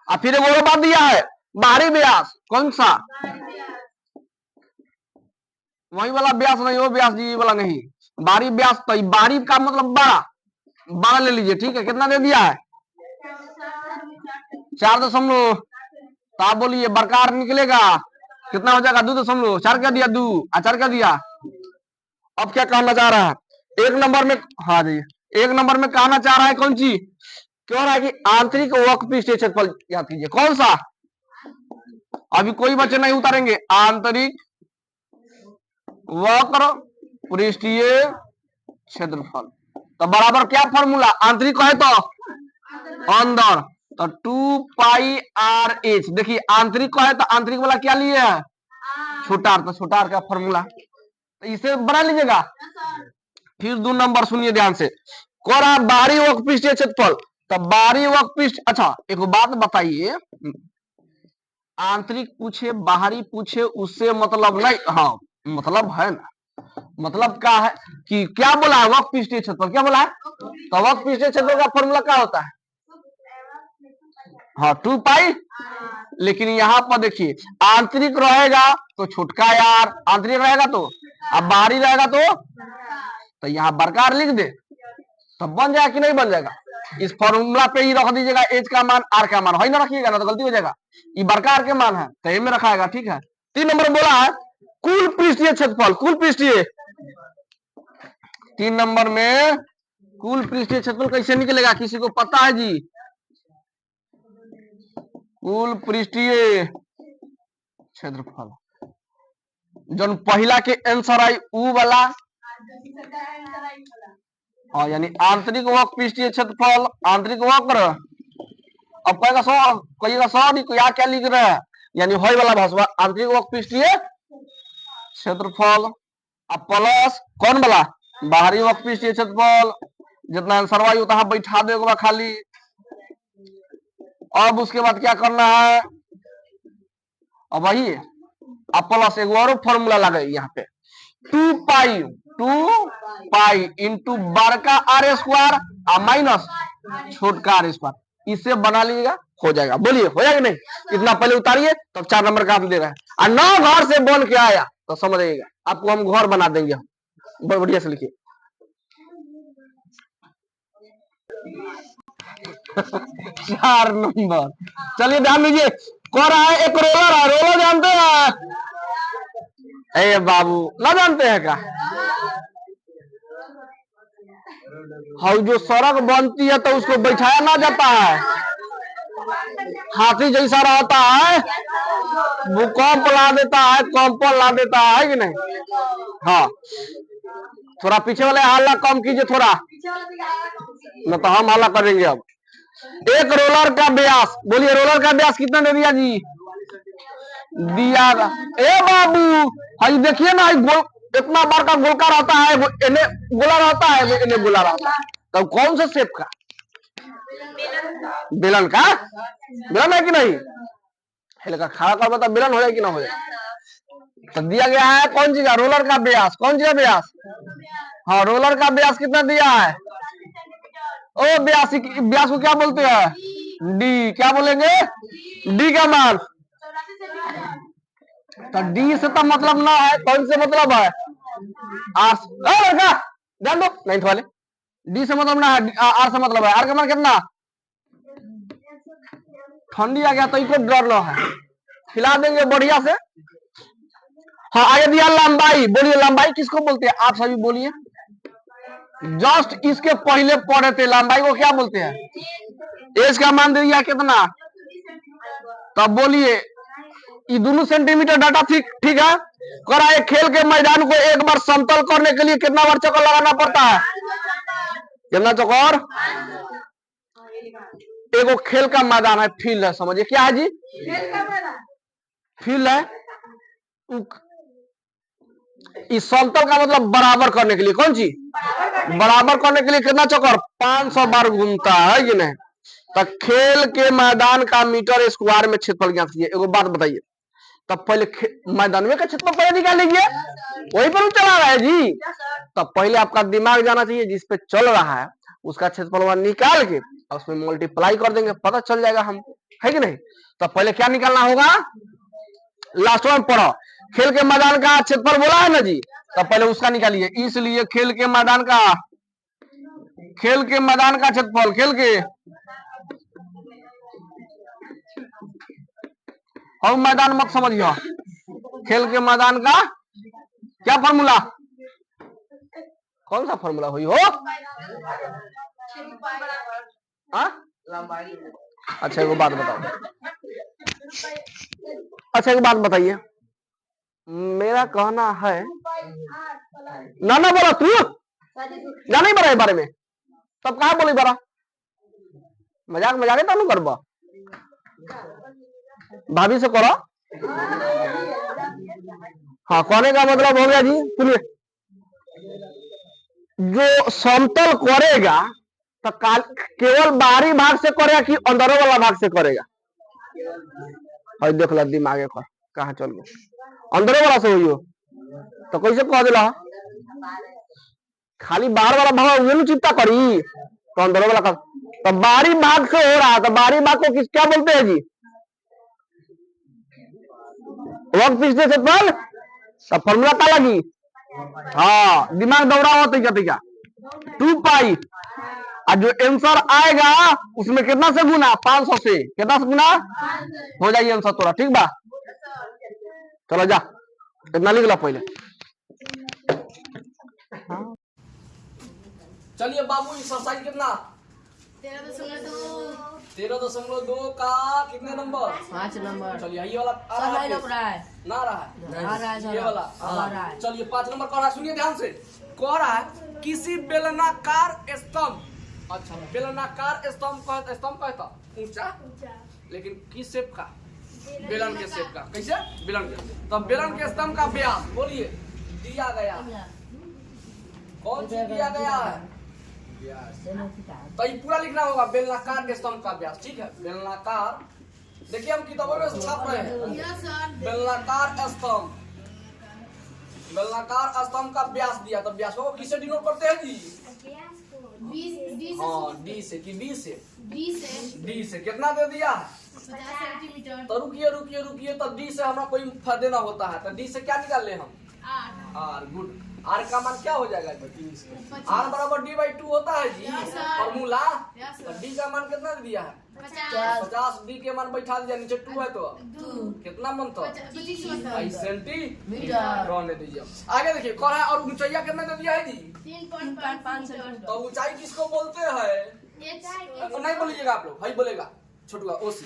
S1: और फिर एक और बात दिया है, बाहरी व्यास कौन सा, वही वाला व्यास नहीं, वो व्यास जी वाला नहीं, बाहरी व्यास। तो बाहरी का मतलब बड़ा, बड़ा ले लीजिए, ठीक है। कितना दे दिया है 4 तो आप बोलिए बरकार निकलेगा कितना हो जाएगा 2.4 क्या दिया 2 4 क्या दिया। अब क्या कहना चाह रहा है, एक नंबर में, हाँ जी, एक नंबर में कहना चाह रहा है कौन सी, क्यों रहा है कि आंतरिक वक्र क्षेत्रफल याद कीजिए कौन सा। अभी कोई बच्चे नहीं उतारेंगे, आंतरिक वक्र पृष्ठीय क्षेत्रफल, तो बराबर क्या फॉर्मूला, आंतरिक है तो अंदर, तो 2 पाई आर एच। देखिए आंतरिक है तो आंतरिक वाला क्या लिए है छोटा आर, तो छोटा आर का फॉर्मूला, तो इसे बना लीजिएगा। फिर 2 नंबर सुनिए ध्यान से, कोरा बाहरी वक्र पृष्ठीय क्षेत्रफल, तो बाहरी वक्र पृष्ठ, अच्छा एक बात बताइए, आंतरिक पूछे बाहरी पूछे उससे मतलब नहीं, हाँ मतलब है ना, मतलब क्या है कि क्या बोला है वक्र पृष्ठीय क्षेत्रफल, क्या बोला है, तो वक्र पृष्ठीय क्षेत्रफल का फॉर्मूला क्या होता है, हाँ 2 पाई। लेकिन यहाँ पर देखिए आंतरिक रहेगा तो छुटका यार, आंतरिक रहेगा तो, अब बाहरी रहेगा तो यहाँ बरकार लिख दे, तो बन जाएगा कि नहीं बन जाएगा। इस फॉर्मूला पे ही रख दीजिएगा एच का मान आर का मान, वही ना रखिएगा ना तो गलती हो जाएगा। ये बरकार के मान है तो ये में रखाएगा, ठीक है। 3 नंबर बोला है कुल पृष्ठीय क्षेत्रफल, कुल पृष्ठीय, 3 नंबर में कुल पृष्ठीय क्षेत्रफल कैसे निकलेगा, किसी को पता है जी, कुल पृष्ठीय क्षेत्रफल जो पहला के आंसर आई ऊ वाला, हाँ यानी आंतरिक वक्र पृष्ठीय क्षेत्रफल, आंतरिक वक्र, अब कहेगा 100, कहिएगा 100 नहीं, यहाँ क्या लिख रहे हैं, यानी वही वाला भाषा आंतरिक वक्र पृष्ठीय क्षेत्रफल, अब प्लस कौन वाला बाहरी वक्र पृष्ठीय क्षेत्रफल, जितना आंसर वाई उतना बैठा देगा खाली। अब उसके बाद क्या करना है, अब वही अब प्लस एक और फॉर्मूला लगे यहाँ पे 2 पाई इंटू बड़का आर स्क्वायर और माइनस छोटका आर स्क्वायर, इससे बना लीजिएगा हो जाएगा। बोलिए हो जाएगा नहीं, इतना पहले उतारिए तब 4 नंबर का आप दे रहे हैं, और 9 घर से बन के आया तो समझिएगा आपको हम घर बना देंगे, हम बढ़िया से लिखिए 4 नंबर। चलिए ध्यान दीजिए, कह रहा है एक रोलर है, रोलर जानते हैं, ए बाबू ना जानते हैं क्या, हाँ जो सड़क बनती है तो उसको बैठाया ना जाता है, हाथी जैसा रहता है, भूकंप ला देता है, कंपन ला देता है कि नहीं। हाँ थोड़ा पीछे वाले हल्ला कम कीजिए थोड़ा, न तो हम हल्ला करेंगे। अब एक रोलर का व्यास, बोलिए रोलर का व्यास कितना दे दिया जी, दिया ए बाबू, हाई देखिए ना, इतना बार का गोलका रहता है, इन्हें गोला रहता है, इन्हें गोला रहता है, तो कौन सा शेप का, बेलन का, बेलन है कि नहीं, खड़ा कर बता बेलन हो जाए कि ना हो जाए। तो दिया गया है कौन सी का, रोलर का व्यास, कौन सी का व्यास, हाँ रोलर का व्यास कितना दिया है, ओ व्यास, व्यास को क्या बोलते हैं डी, क्या बोलेंगे डी का मान, तो डी से तो मतलब ना है, कौन से मतलब है आर, लड़का ध्यान दो 9th वाले, डी से मतलब ना है, आर से मतलब है, आर का मान कितना, ठंडी आ गया तो इसको डर लो है, खिला देंगे बढ़िया से। हाँ आगे दिया लंबाई, बोलिए लंबाई किसको बोलते हैं, आप सभी बोलिए, जस्ट इसके पहले पढ़े थे लंबाई को क्या बोलते हैं, एज का मान दे दिया कितना, तब बोलिए ये दोनों सेंटीमीटर डाटा ठीक है। करा एक खेल के मैदान को एक बार समतल करने के लिए कितना बार चक्कर लगाना पड़ता है, कितना चक्कर, एगो खेल का मैदान है, फील्ड है, समझिए क्या है जी, फील्ड है। इस समतल का मतलब बराबर करने के लिए, कौन चीज बराबर करने के लिए कितना चक्कर 500 बार घूमता है कि नहीं। तो खेल के मैदान का मीटर स्क्वायर में क्षेत्रफल ज्ञात कीजिए। एगो बात बताइए, तब पहले मैदान में का क्षेत्रफल पहले निकाल लीजिए, वही पर चला रहा है जी। तब पहले आपका दिमाग जाना चाहिए, जिस पे चल रहा है उसका क्षेत्रफल निकाल के उसमें मल्टीप्लाई कर देंगे, पता चल जाएगा हमको, है कि नहीं। तो पहले क्या निकालना होगा, लास्ट में पढ़ो, खेल के मैदान का क्षेत्रफल बोला है ना जी, तो पहले उसका निकालिए। इसलिए खेल के मैदान का क्षेत्रफल, खेल के और मैदान मत समझिए, खेल के मैदान का क्या फॉर्मूला, कौन सा फॉर्मूला हुई हो, अच्छा एगो बात बताओ, अच्छा एक बात बताइए, मेरा कहना है ना बोला तू या नहीं बड़ा बारे में, तब कहा बोली बड़ा मजाक तो करबा, भाभी से करो। हाँ, कहने का मतलब हो गया जी, सुनिए, जो समतल करेगा तो केवल बाहरी भाग से करेगा कि अंदरों वाला भाग से करेगा, और देख लो दिमागे कर कहाँ चल गया, अंदरों वाला से हुई हो तो कैसे कह दिला, खाली बाहर वाला भाग वो चिंता करी तो अंदरों वाला का, तो बाहरी भाग से हो रहा है, तो बाहरी भाग को क्या बोलते हैं जी, वक्त पिछले से पल, तो फॉर्मूला क्या लगी, हाँ दिमाग दौड़ा हुआ तरीका 2 पाई, और जो आंसर आएगा उसमें कितना से गुना 500 से, कितना से गुना हो जाइए आंसर तोरा, ठीक बा। चलो जा इतना लिख लो पहले।
S2: चलिए बाबू एक्सरसाइज कितना 13.2 का कितने नंबर
S3: 5 नंबर।
S2: चलिए ये वाला
S3: सब लाइन अप रहा है,
S2: ना रहा है ये वाला
S3: आ रहा है।
S2: चलिए 5 नंबर कह रहा है, सुनिए ध्यान से, कह रहा है किसी बेलनाकार स्तंभ, अच्छा बेलनाकार स्तंभ कहता ऊंचा, लेकिन किस शेप का, बेलन के शेप का, कैसे बेलन के, तब बेलन के स्तंभ का व्यास बोलिए दिया गया, कौन सी दिया गया है, तो ये पूरा लिखना होगा, बेलनाकार के स्तंभ का व्यास, ठीक है, बेलनाकार, देखिए हम किताबों में छाप रहे हैं, बेलनाकार स्तंभ का व्यास दिया, तो व्यास को किससे डिनोट करते हैं जी, हाँ डी से कि बी से, डी से कितना दे दिया है
S3: 50 सेंटीमीटर,
S2: तो रुकिए, तो डी से हमारा कोई फायदा ना होता है, तो डी से क्या निकाल ले हम, आर, गुड, आर का मान क्या हो जाएगा, आर बराबर डी बाई 2 होता है जी फॉर्मूला, तो डी का मान कितना दिया है 50, डी के मान बैठा दिया, नीचे 2 है तो कितना मन तो 22 सेंटीमीटर रहने दीजिए। आगे देखिए कह रहा है, और ऊंचाई कितना दे दिया है जी
S3: 3.5 सेंटीमीटर,
S2: तो ऊंचाई किसको बोलते हैं, नहीं बोलिएगा आप लोग, भाई बोलेगा छोटुआ ओसी,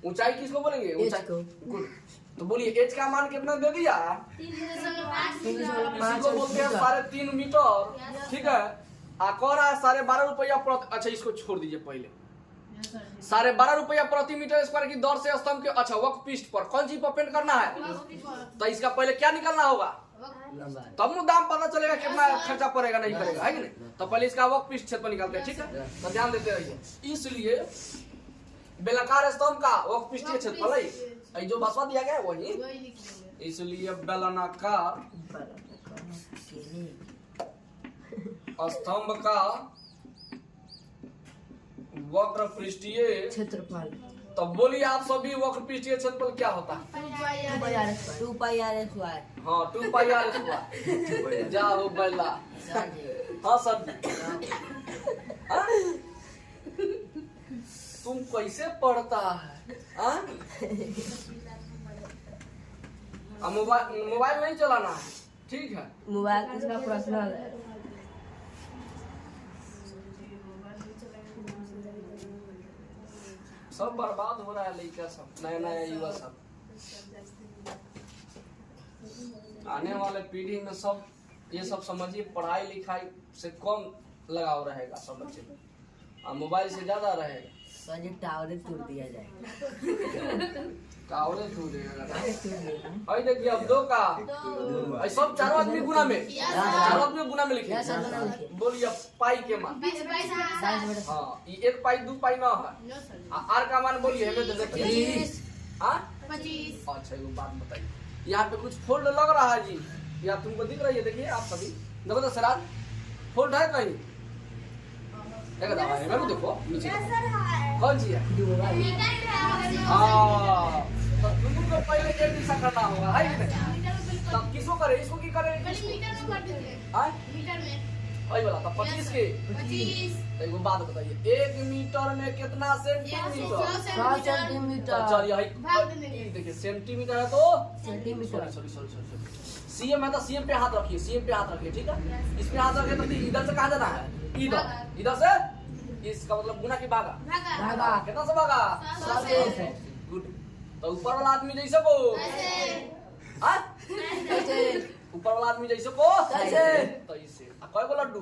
S2: ऊंचाई किसको बोलेंगे, ऊंचाई को, गुड, तो बोलिए एच का मान कितना दे दिया, इसको बोलते हैं 3.5 मीटर, ठीक है, कह रहा है 12.5 रुपया प्रति, अच्छा इसको छोड़ दीजिए पहले, 12.5 रुपया प्रति मीटर स्क्वायर की दर से स्तंभ के, अच्छा वक्र पृष्ठ पर कौन चीज पर पेंट करना है, तो इसका पहले क्या निकालना होगा, तब न दाम पता चलेगा कितना खर्चा पड़ेगा नहीं पड़ेगा, है कि नहीं, तो पहले इसका वक्र पृष्ठ क्षेत्र निकालते हैं, ठीक है, तो ध्यान देते रहिए, इसलिए बेलनाकार स्तंभ का वक्र पृष्ठीय क्षेत्रफल है, जो बसवा दिया गया है वही, इसलिए बेलनाकार स्तंभ का वक्र पृष्ठीय
S3: क्षेत्रफल,
S2: तब बोलिए आप सभी वक्र पृष्ठीय क्षेत्रफल क्या होता है,
S3: 2 पाई आर स्क्वायर,
S2: हाँ 2 पाई आर स्क्वायर, जाओ बैला, हाँ सर तुम कैसे पढ़ता है, मोबाइल नहीं चलाना है, ठीक है,
S3: मोबाइल किसका पर्सनल है,
S2: सब बर्बाद हो रहा है लड़का सब, नया युवा सब, आने वाले पीढ़ी में सब ये सब समझिए, पढ़ाई लिखाई से कम लगाव रहेगा सब बच्चे, और मोबाइल से ज्यादा रहेगा।
S3: सर जी टावर तोड़ दिया जाए।
S2: कावड़े तू देगा
S3: तोड़ दिया।
S2: भाई देखिए अब दो का भाई सब चारों आदमी गुना में चारों आदमी गुना में लिखिए
S3: यस सर गुना लिखिए।
S2: बोलिए पाई के मान
S3: 22
S2: हाँ ये 1 पाई 2 पाई ना है आर का मान बोलिए हमें तो देखिए
S3: 25
S2: हाँ अच्छा एगो बात बताइए यहाँ पे कुछ फोल्ड लग रहा है जी या तुमको दिख रही है देखिए आप सभी देखो तो सराज फोल्ड है कहीं देखो दवा है मैं देखो नीचे कौन सी है हाँ तो तुमको तो पहले एक दिशा करना होगा है कि नहीं तब किसको करे इसको की करे हाँ वही बोला था 25 के तो एगो बात बताइए 1 मीटर में कितना सेंटीमीटर
S3: 100 सेंटीमीटर।
S2: चलिए भाई देखिए सेंटीमीटर है तो
S3: सेंटीमीटर।
S2: सॉरी सीएम है तो सीएम पे हाथ रखिए सीएम पे हाथ रखिए ठीक है इस पे हाथ रखिए तो इधर से कहाँ जाना है इधर से इसका मतलब गुना की भागा
S3: भागा।
S2: कितना से भागा
S3: 100 से।
S2: गुड तो ऊपर वाला आदमी जैसे को हाँ
S3: कैसे?
S2: ऊपर वाला आदमी जैसे को
S3: कैसे?
S2: तो इसे कय गो लड्डू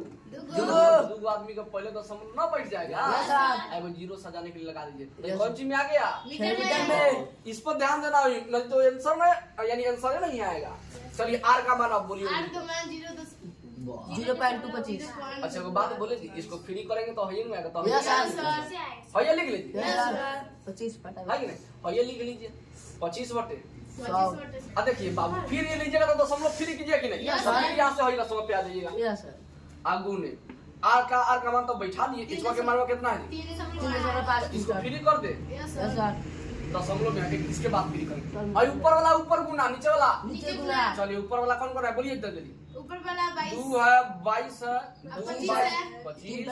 S2: दो आदमी का पहले तो समझ ना बैठ जाएगा
S3: यस सर।
S2: एगो जीरो सजाने के लिए लगा दीजिए तो
S3: यस।
S2: कौन सी में आ गया
S3: मीटर में।
S2: इस पर ध्यान देना नहीं तो आंसर में यानी आंसर नहीं आएगा चलिए आर का मान आप बोलिए
S3: 0.225।
S2: अच्छा वो बात बोले जी इसको फ्री करेंगे तो हये में आएगा तो
S3: यस सर।
S2: हये लिख लीजिए
S3: यस सर। 25 पटा।
S2: है कि नहीं हये लिख लीजिए 25 बटे
S3: 100।
S2: आ देखिए बाबू फिर ये लीजिएगा तो दशमलव फ्री कीजिए कि नहीं
S3: यस, सर।
S2: फिर यहाँ से हई दशमलव पे आ जाइएगा
S3: यस सर।
S2: आगू ने आर का मान तो बैठा दिए इसका के मान कितना है
S3: 3.5
S2: इसको
S3: मीटर।
S2: फ्री कर दे
S3: यस सर।
S2: दशमलव में आके इसके बाद फ्री करेंगे और ऊपर वाला ऊपर गुना नीचे वाला
S3: नीचे गुना।
S2: चलिए ऊपर वाला कौन कर रहा है बोलिए इधर जल्दी
S4: ऊपर वाला 22
S2: 2 है 22 है 2
S4: 25 है।
S2: 25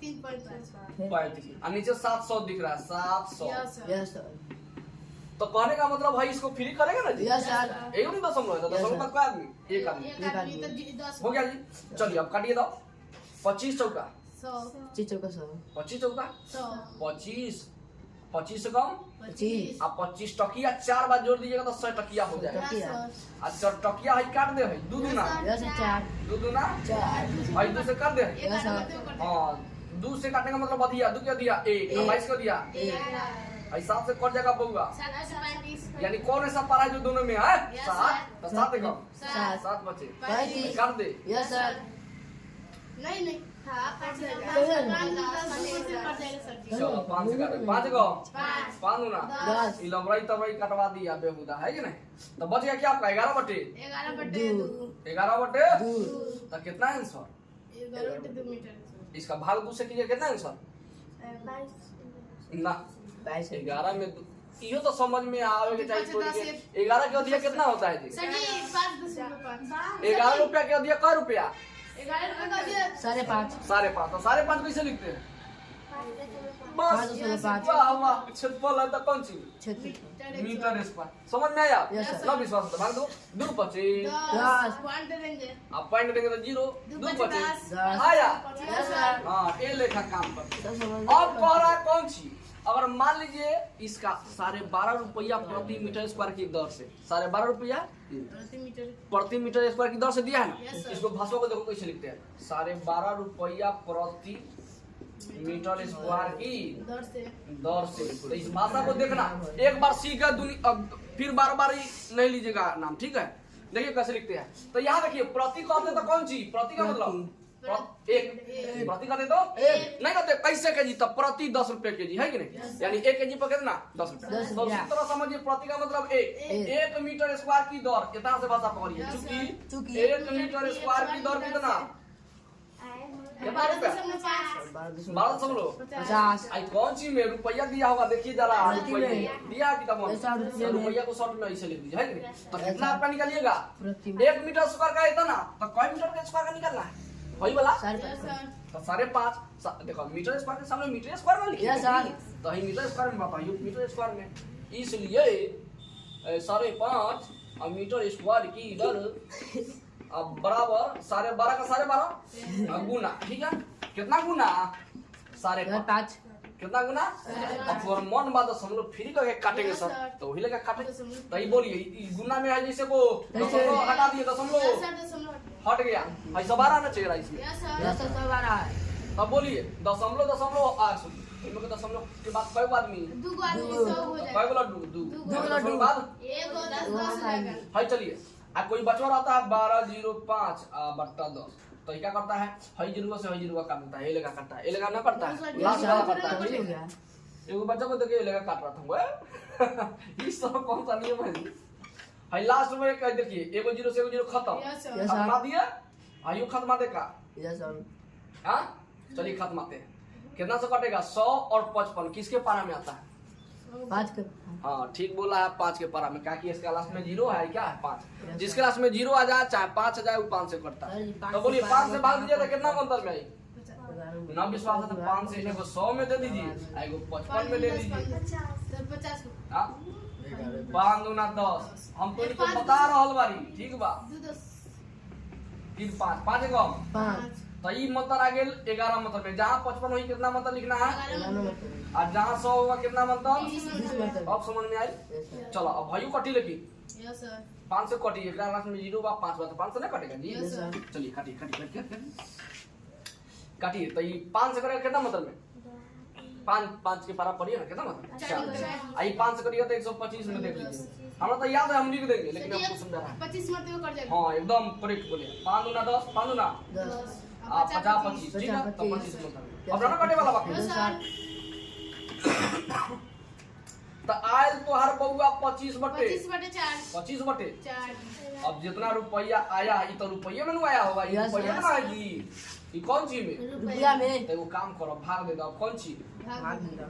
S3: 3.5 है।
S2: 35 और नीचे 700 दिख रहा है 700
S3: यस सर।
S2: तो कहने का मतलब भाई इसको फ्री करेगा ना जी
S3: यस सर।
S2: एक नहीं दशमलव है तो
S3: Yes,
S2: दशमलव
S3: sir.
S2: तक का आदमी एक आदमी हो गया जी चलिए अब काटिए दो 25 चौका
S3: 25 चौका 100।
S2: 25 चौका 25 25 से कम
S3: 25।
S2: आप 25 टकिया 4 बार जोड़ दीजिएगा तो 100 टकिया हो जाएगा
S3: टकिया।
S2: अच्छा टकिया है काट दे भाई दू दूना
S3: यस सर। 4
S2: दू दूना
S3: 4।
S2: भाई 2 से कर दे
S3: यस सर।
S2: हाँ 2 से काटने का मतलब अधिया 2 क्या दिया 1
S3: एक।
S2: 22 को दिया भाई 7 से कट जाएगा बउआ यानी कौन ऐसा पारा है जो दोनों में है
S4: Yes,
S2: 7
S4: sir.
S2: तो 7 कम
S3: 7।
S2: 7 बचे
S3: 35।
S2: कर दे
S3: यस सर।
S4: नहीं
S2: चलो 5 से काटे 5 को 5 ना
S3: 10।
S2: ई लमराई तबराई कटवा दिया बेहुदा है कि नहीं तो बच गया क्या आपका 11 बटे 11 बटे
S3: 2।
S2: तो कितना आंसर इसका भाग 2 से कीजिए कितना आंसर ना
S3: 22।
S2: 11 में इहो तो समझ में आवे के चाहिए थोड़ी के 11 के अधिया कितना होता है जी 11 रुपया के अधिया कै रुपया
S3: 5.5।
S2: 5.5 तो 5.5 कैसे लिखते हैं बस
S3: 5.5।
S2: वाह वाह क्षेत्रफल है तो कौन सी
S3: 36।
S2: मीटर स्क्वायर समझ में आया
S3: Yes, sir.
S2: ना विश्वास तो भाग दो 2 25 आप पॉइंट देंगे तो 0 2 25
S3: 10।
S2: आया
S3: यस सर।
S2: हाँ ये लेखा काम करते
S3: सब समझ
S2: अब कह रहा है कौन सी अगर मान लीजिए इसका 12.5 रुपया प्रति मीटर स्क्वायर की दर से 12.5 रुपया प्रति मीटर स्क्वायर की दर से दिया है ना
S4: Yes, sir.
S2: इसको भाषा को देखो कैसे लिखते हैं 12.5 रुपया प्रति मीटर स्क्वायर की दर से तो इस भाषा को देखना एक बार सीखा अब फिर बार बार ही नहीं लीजिएगा नाम ठीक है देखिए कैसे लिखते हैं तो यहाँ देखिए प्रति कहते तो कौन चीज प्रति का मतलब एक प्रति कहते तो
S3: एक।
S2: नहीं कहते कैसे केजी तब प्रति 10 रुपए केजी है कि नहीं यानी 1 केजी पर कितना 10 रुपए
S3: 10
S2: तो
S3: रुपया।
S2: उसी तरह समझिए प्रति का मतलब एक मीटर स्क्वायर की दर कितना से भाषा पकड़िए
S4: Yes,
S2: चूंकि
S3: चूंकि
S2: 1 मीटर स्क्वायर की दर कितना कितना रुपया 12 आई कौन सी में रुपया दिया होगा देखिए जरा
S3: रुपये
S2: रुपया
S3: में।
S2: दिया किताब
S3: ऐसा रुपये में।
S2: रुपया को शॉर्ट में ऐसे लिख दीजिए है कि नहीं तो कितना आपका निकालिएगा
S3: प्रति
S2: 1 मीटर स्क्वायर का इतना तो कई मीटर का स्क्वायर का निकालना है वही वाला
S3: 5.5।
S2: तो 5.5 देखो मीटर स्क्वायर के सामने मीटर स्क्वायर में लिखिए
S3: Yes, sir.
S2: तो ही मीटर स्क्वायर में बताइए मीटर स्क्वायर में इसलिए 5.5 और मीटर स्क्वायर की दर अब बराबर 12.5 का 12.5 गुना ठीक है कितना गुना 5.5 कितना गुना अब और मन बात हम लोग फ्री करके काटेंगे सर तो वही लगा काटेंगे तो ये बोलिए ई गुना में है जैसे को दशमलव हटा दिए दशमलव हट गया भाई 12 आना चाहिए इसमें
S3: यस सर 12 है।
S2: तब बोलिए दशमलव इनमें के दशमलव के बाद कई गो आदमी
S4: दू गो आदमी 100 हो
S2: कई
S4: जाए
S2: गो लड्डू दू
S3: गो लड्डू।
S2: के बाद
S4: एक गो 10 10 हो जाएगा
S2: हाय चलिए आ कोई बचवा रहता है 1205 बट्टा 10 तो ये क्या करता है हई जीरो से हई जीरो काटता है ये लगा काटता है ये लगा ना करता है लास्ट वाला करता है
S3: हो गया
S2: एगो बच्चा को देखे ये लगा काट रहा था वो इस सब कौन सा नियम है हई लास्ट में कह देखिए एगो जीरो से एगो जीरो खत्म
S4: Yes, sir.
S3: Yes, sir.
S2: खत्मा दिया आयु खत्मा देगा
S3: यस सर
S2: हाँ चलिए खत्माते हैं कितना से कटेगा 100 और 55 किसके पारा में आता है
S3: 5 के
S2: हाँ ठीक बोला है 5 के पारा में क्या कि इसके लास्ट में जीरो है क्या है 5 जिसके लास्ट में जीरो आ जाए चाहे 5 आ जाए वो 5 से कटता है तो बोलिए 5 से भाग दीजिए तो कितना अंतर में आई ना विश्वास है तो 5 से एगो 100 में दे दीजिए एगो 55 में दे दीजिए
S4: 50
S2: हाँ 5 दूना 10 हम तो इनको बता रहल बारी ठीक बा
S4: 10
S2: फिर 5 कम
S3: 5
S2: तो ई मंत्र आ गेल 11 मंत्र में जहाँ 55 हुई कितना मंत्र लिखना है और जहाँ 100 होगा कितना मंत्र
S3: 20
S2: अब समझ में आई चलो अब भाइयों कटी लेकिन
S4: यस सर
S2: 5 से कटी एक लास्ट में जीरो बा 5 बा तो 5 से ना कटेगा जी
S4: Yes, sir.
S2: चलिए काटिए काटिए तो ये 5 से करेगा कितना मतलब में 5 के पारा पढ़िए ना कितना मतलब 4 आई 5 से करिएगा तो 125 में देख लीजिए हमरा तो याद है हम लिख देंगे लेकिन आपको समझा रहा है
S4: 25 मरते हुए कट जाएगा
S2: हाँ एकदम करेक्ट बोले 5 दूना 10 5 दूना
S3: 10
S2: 50 25 ठीक है तो 25 मतलब अब ना कटे वाला बाकी
S4: यस सर
S2: तो आयल तो हर बउआ 25 बटे
S4: 25 बटे 4
S2: 25 बटे अब जितना रुपया आया ये तो रुपये में नहीं आया होगा ये
S3: Yes,
S2: रुपये
S3: yes.
S2: में ना है जी ये कौन चीज में
S3: रुपया में
S2: तो वो काम करो भाग दे दो कौन चीज
S3: भाग दिया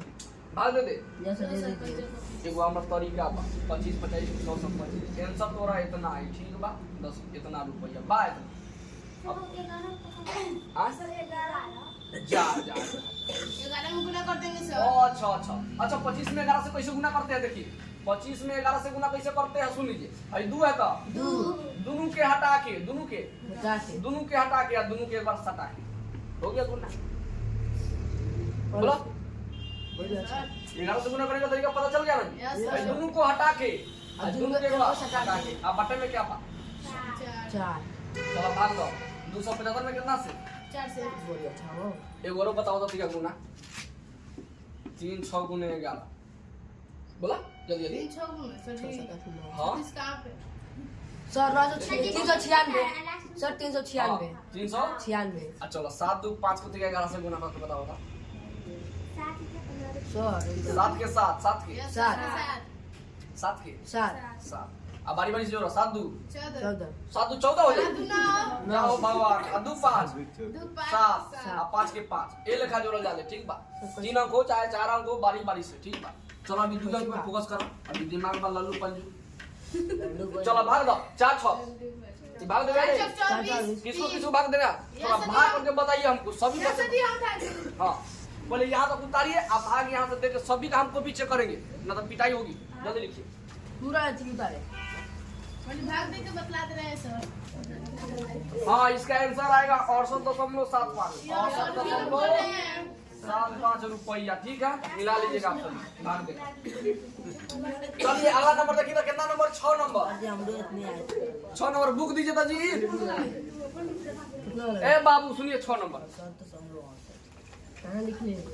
S2: भाग दे दे
S3: यस सर दे दीजिए
S2: एगो हमरा तरीका बा 25 25 100 25 आंसर तोरा इतना है ठीक बा 10 इतना रुपया बा इतना अब हाँ? जा
S4: 11 में गुना कर देंगे सर
S2: अच्छा अच्छा अच्छा 25 में 11 से कैसे गुना करते हैं देखिए 25 में 11 से गुना कैसे करते हैं सुन लीजिए अभी 2 है तो दोनों के हटा के दोनों के हटा के या दोनों के एक बार सटा के हो गया गुना बोलो 11 से गुना करने का तरीका पता चल गया ना
S4: Yes, sir.
S2: भाई दोनों को हटा के और दोनों के एक बार सटा के अब बटे में क्या पा
S3: 4
S2: चलो भाग दो 275 में कितना से
S4: 4 से
S3: बोलिए अच्छा हो
S2: एक और बताओ तो तरीका गुना 3 6 गुने 11 बोला जल्दी जल्दी
S4: 3 6 गुना सर जी
S2: हाँ
S4: इस कहां पे
S3: सर 396 सर 396
S2: 300 चलो 7 2 5 को 11 से गुना करके बताओ
S3: सर
S2: 7 के 7 7 के
S4: यस
S3: सात।
S4: सर
S2: 7 के
S3: 7
S2: 7 अब बारी बारी से जोड़ो 7 2
S4: 14
S2: 7 2 14 हो जाए
S4: 2
S2: क्या हो भगवान 2 5
S4: 2
S2: 7
S4: 5
S2: अब 5 के 5 ए लेखा जोड़ल जाले ठीक बा 3 अंक हो चाहे 4 अंक हो बारी बारी से ठीक बा चलो अभी 2 अंक पे फोकस करो अभी दिमाग में लल्लू पंजू चलो भाग दो 4 6 भाग दे रे किसको भाग देना थोड़ा भाग करके बताइए हमको सभी
S4: यस
S2: बच्चे
S4: सर हम था
S2: हाँ बोले यहाँ तक उतारिए आप आगे यहाँ से देख सभी का हमको पीछे करेंगे ना तो पिटाई होगी जल्दी लिखिए
S3: पूरा अच्छी उतारे
S4: मतलब भाग दे के बतला दे रहे हैं सर
S2: हाँ इसका आंसर आएगा 68.75 68.75 रुपया ठीक है मिला लीजिएगा आप सभी भाग देगा चलिए अगला नंबर देखिए तो कितना नंबर 6 नंबर
S3: आज हमरो इतने आए
S2: 6 नंबर बुक दीजिए तो जी
S3: कितना
S2: ए बाबू सुनिए 6 नंबर
S3: सर तो सब लोग कहां लिख ले
S4: तो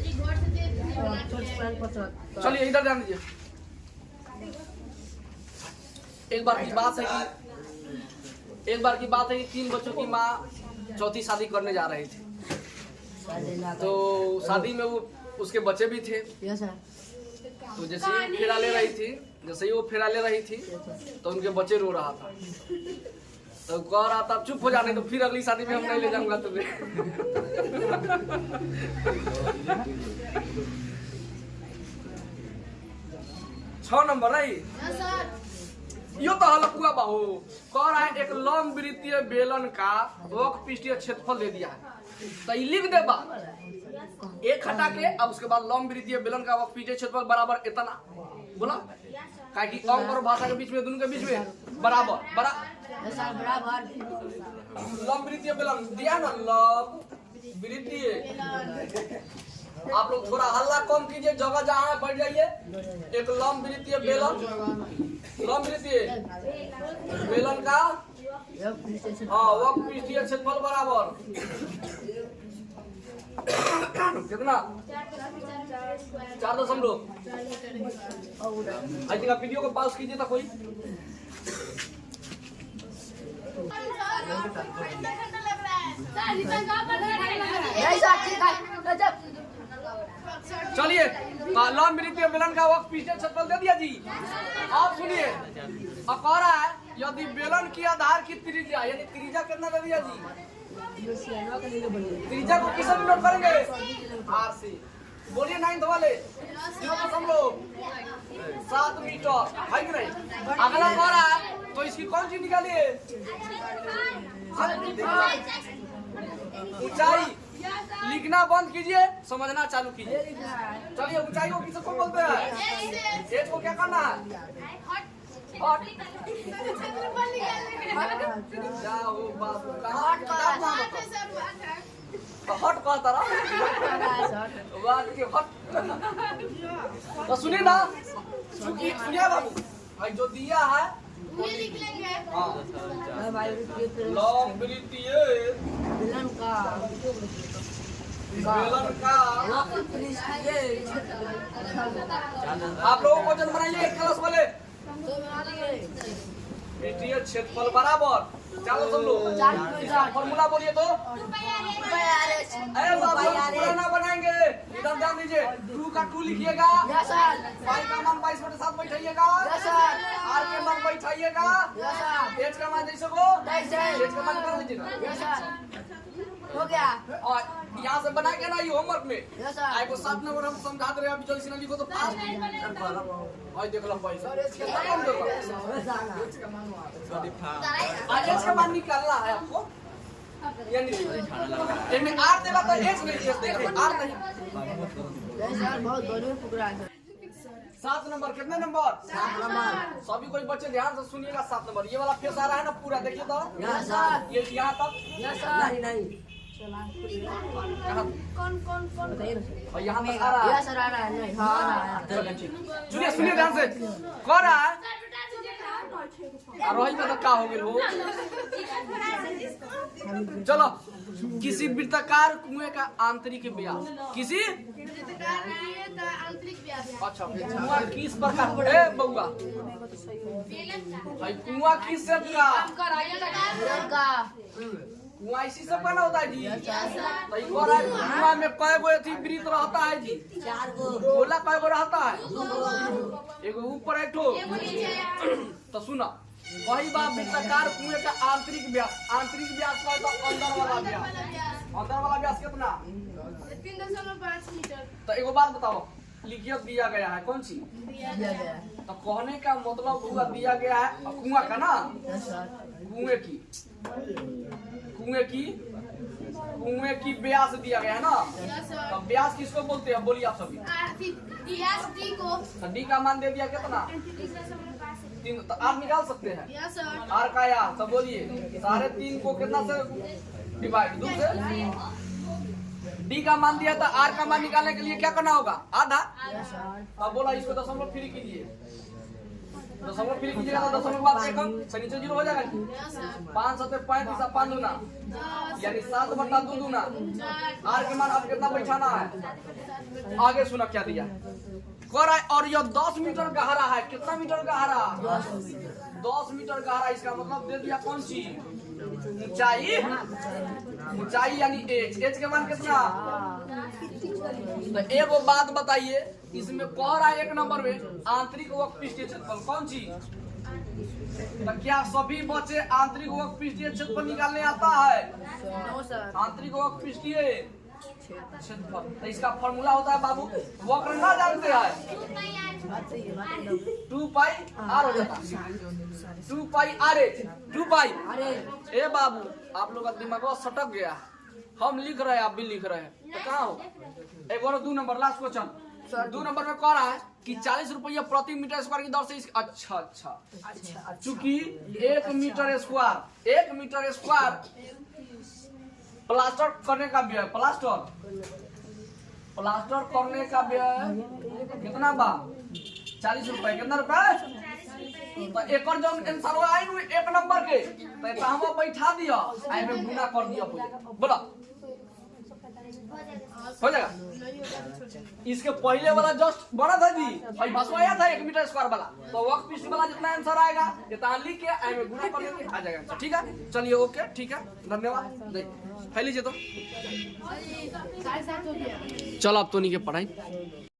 S4: जी घर से दे दीजिए बना के
S3: 75
S2: चलिए इधर ध्यान दीजिए एक बार की बात है कि 3 बच्चों की माँ चौथी शादी करने जा रही थी तो शादी में वो उसके बच्चे भी थे
S3: यस सर
S2: तो जैसे ही वो फेरा ले रही थी जैसे ही वो फेरा ले रही थी तो उनके बच्चे रो रहा था तो कह रहा था चुप हो जाने तो फिर अगली शादी में हम नहीं ले जाऊंगा तुम्हें 6 नंबर नहीं
S4: यस सर
S2: यो तो हलकुआ बाहू कह रहा है एक लंब वृत्तीय बेलन का वक्र पृष्ठीय क्षेत्रफल दे दिया है तो ये लिख दे बा एक हटा के अब उसके बाद लंब वृत्तीय बेलन का वक्र पृष्ठीय क्षेत्रफल बराबर इतना बोला काहे कि अंक और भाषा के बीच में दोनों के बीच में बराबर
S3: यस सर बराबर
S2: लंब वृत्तीय बेलन दिया ना लंब वृत्तीय आप लोग थोड़ा हल्ला कम कीजिए जगह जहाँ है बैठ जाइए एक लंब वृत्तीय बेलन लंब वृत्तीय बेलन का हाँ वक्र पृष्ठीय क्षेत्रफल बराबर कितना 4.0 आई थिंक आप वीडियो को पॉज कीजिए तो कोई चलिए लॉन मिलिट्री बेलन का वक्त पीछे छप्पल दे दिया जी। आप सुनिए अब कह रहा है यदि बेलन की आधार की त्रिज्या यानी त्रिज्या कितना दे दिया जी। त्रिज्या को किससे नोट करेंगे आर से। बोलिए 9 वाले 0.7 मीटर है कि नहीं। अगला कह रहा है तो इसकी कौन सी निकालिए ऊंचाई। लिखना बंद कीजिए समझना चालू कीजिए। चलिए ऊंचाई को किसको बोलते हैं एज को क्या करना है हट जाओ बाबू कहाँ हट कहता रहा तो सुनिए ना सुनिए बाबू भाई जो दिया है लॉन्ग
S3: बेलन का
S2: आप लोगों को वजन बनाइए क्लास वाले क्षेत्रफल बराबर चलो सब लोग फॉर्मूला बोलिए तो अरे बाबू पुराना बनाएंगे इधर ध्यान दीजिए 2 का 2 लिखिएगा y का मान 22/7 बैठाइएगा r के मान बैठाइएगा h का मान जैसे को h का मान कर लीजिएगा
S3: हो गया।
S2: और यहाँ से बना के ना ये होमवर्क में आई को 7 नंबर हम समझा दे रहे हैं अभी जल्दी से लिखो तो 5 और देख लो पैसा कितना कम दो आज का मान निकालना है आपको यानी इनमें आर देगा तो एच नहीं देगा आर नहीं
S3: सर बहुत गरीब टुकड़ा है
S2: 7 नंबर कितने नंबर 7 नंबर सभी कोई बच्चे ध्यान से सुनिएगा 7 नंबर ये वाला फेस आ रहा है ना पूरा देखिए तो ये यहाँ तक
S3: नहीं
S4: कौन
S3: बताइए ना
S2: और यहाँ तक आ रहा है
S3: सर आ रहा है नहीं हाँ आ रहा है
S2: सुनिए सुनिए ध्यान से कह रहा है रोहित में धक्का हो गया हो चलो किसी वृत्ताकार कुएं का आंतरिक व्यास किसी अच्छा कुआं किस प्रकार ए बउआ भाई कुआं किस शेप का कुआं इसी से बना होता है जी तो कुआं में कई गो अथी वृत्त रहता है जी
S3: 4 गो
S2: गोला कई गो रहता है एगो ऊपर एक ठो तो सुना वही बात वृत्ताकार कुएं का आंतरिक व्यास का तो अंदर वाला व्यास कितना
S4: 3.5 मीटर।
S2: तो एगो बात बताओ लिखियत दिया गया है कौन सी
S3: दिया गया है
S2: तो कहने का मतलब हुआ दिया गया है कुआं का ना कुएं की व्यास दिया गया है ना तो व्यास किसको बोलते हैं बोलिए आप सभी तो डी का मान दे दिया कितना 3 तो आप निकाल सकते हैं आर का या तो बोलिए 3.5 को कितना से डिवाइड 2 से डी का मान दिया तो आर का मान निकालने के लिए क्या करना होगा आधा अब बोला इसको दशमलव फ्री कीजिए दशमलव फ्री कीजिएगा तो दशमलव बाद एकम से नीचे 0 हो जाएगा 5 7 35 5 दूना यानी 7/2 दूना आर के मान अब कितना बैठाना है आगे सुना क्या दिया कर रहा है और यह 10 मीटर गहरा है कितना मीटर गहरा 10 मीटर गहरा इसका मतलब दे दिया कौन सी ऊंचाई यानी एच के मान कितना तो एगो बात बताइए इसमें कह रहा है 1 नंबर में आंतरिक वक्रपृष्ठीय क्षेत्रफल कौन सी तो क्या सभी बच्चे आंतरिक वक्रपृष्ठीय क्षेत्रफल निकालने आता है आंतरिक वक्रपृष्ठीय क्षेत्रफल तो इसका फॉर्मूला होता है बाबू वक्र ना जानते हैं 2 पाई आर हो जाता है 2 पाई आर एच 2 पाई ए बाबू आप लोग का दिमाग सटक गया हम लिख रहे हैं आप भी लिख रहे हैं तो कहाँ हो एक बार 2 नंबर लास्ट क्वेश्चन 2 नंबर में कह रहा है कि 40 रुपया प्रति मीटर स्क्वायर की दर से अच्छा चूंकि 1 मीटर स्क्वायर प्लास्टर करने का व्यय प्लास्टर करने का व्यय कितना बा 40 रुपए कितना रुपए तो एक जो आंसर आई 1 नंबर के तो हम बैठा दिया आई में गुना कर दिया बोला हो जाएगा। इसके पहले वाला जस्ट बड़ा था जी, भाई भसवाया था 1 मीटर स्क्वायर वाला, तो वर्क पीस वाला जितना आंसर आएगा इतना लिख के आई में गुणा कर देंगे, आ जाएगा आंसर। ठीक है, चलिए ओके, ठीक है, धन्यवाद। फैल लीजिए तो,
S4: 7:30 हो गया।
S2: चलो अब तो नहीं के पढ़ाई।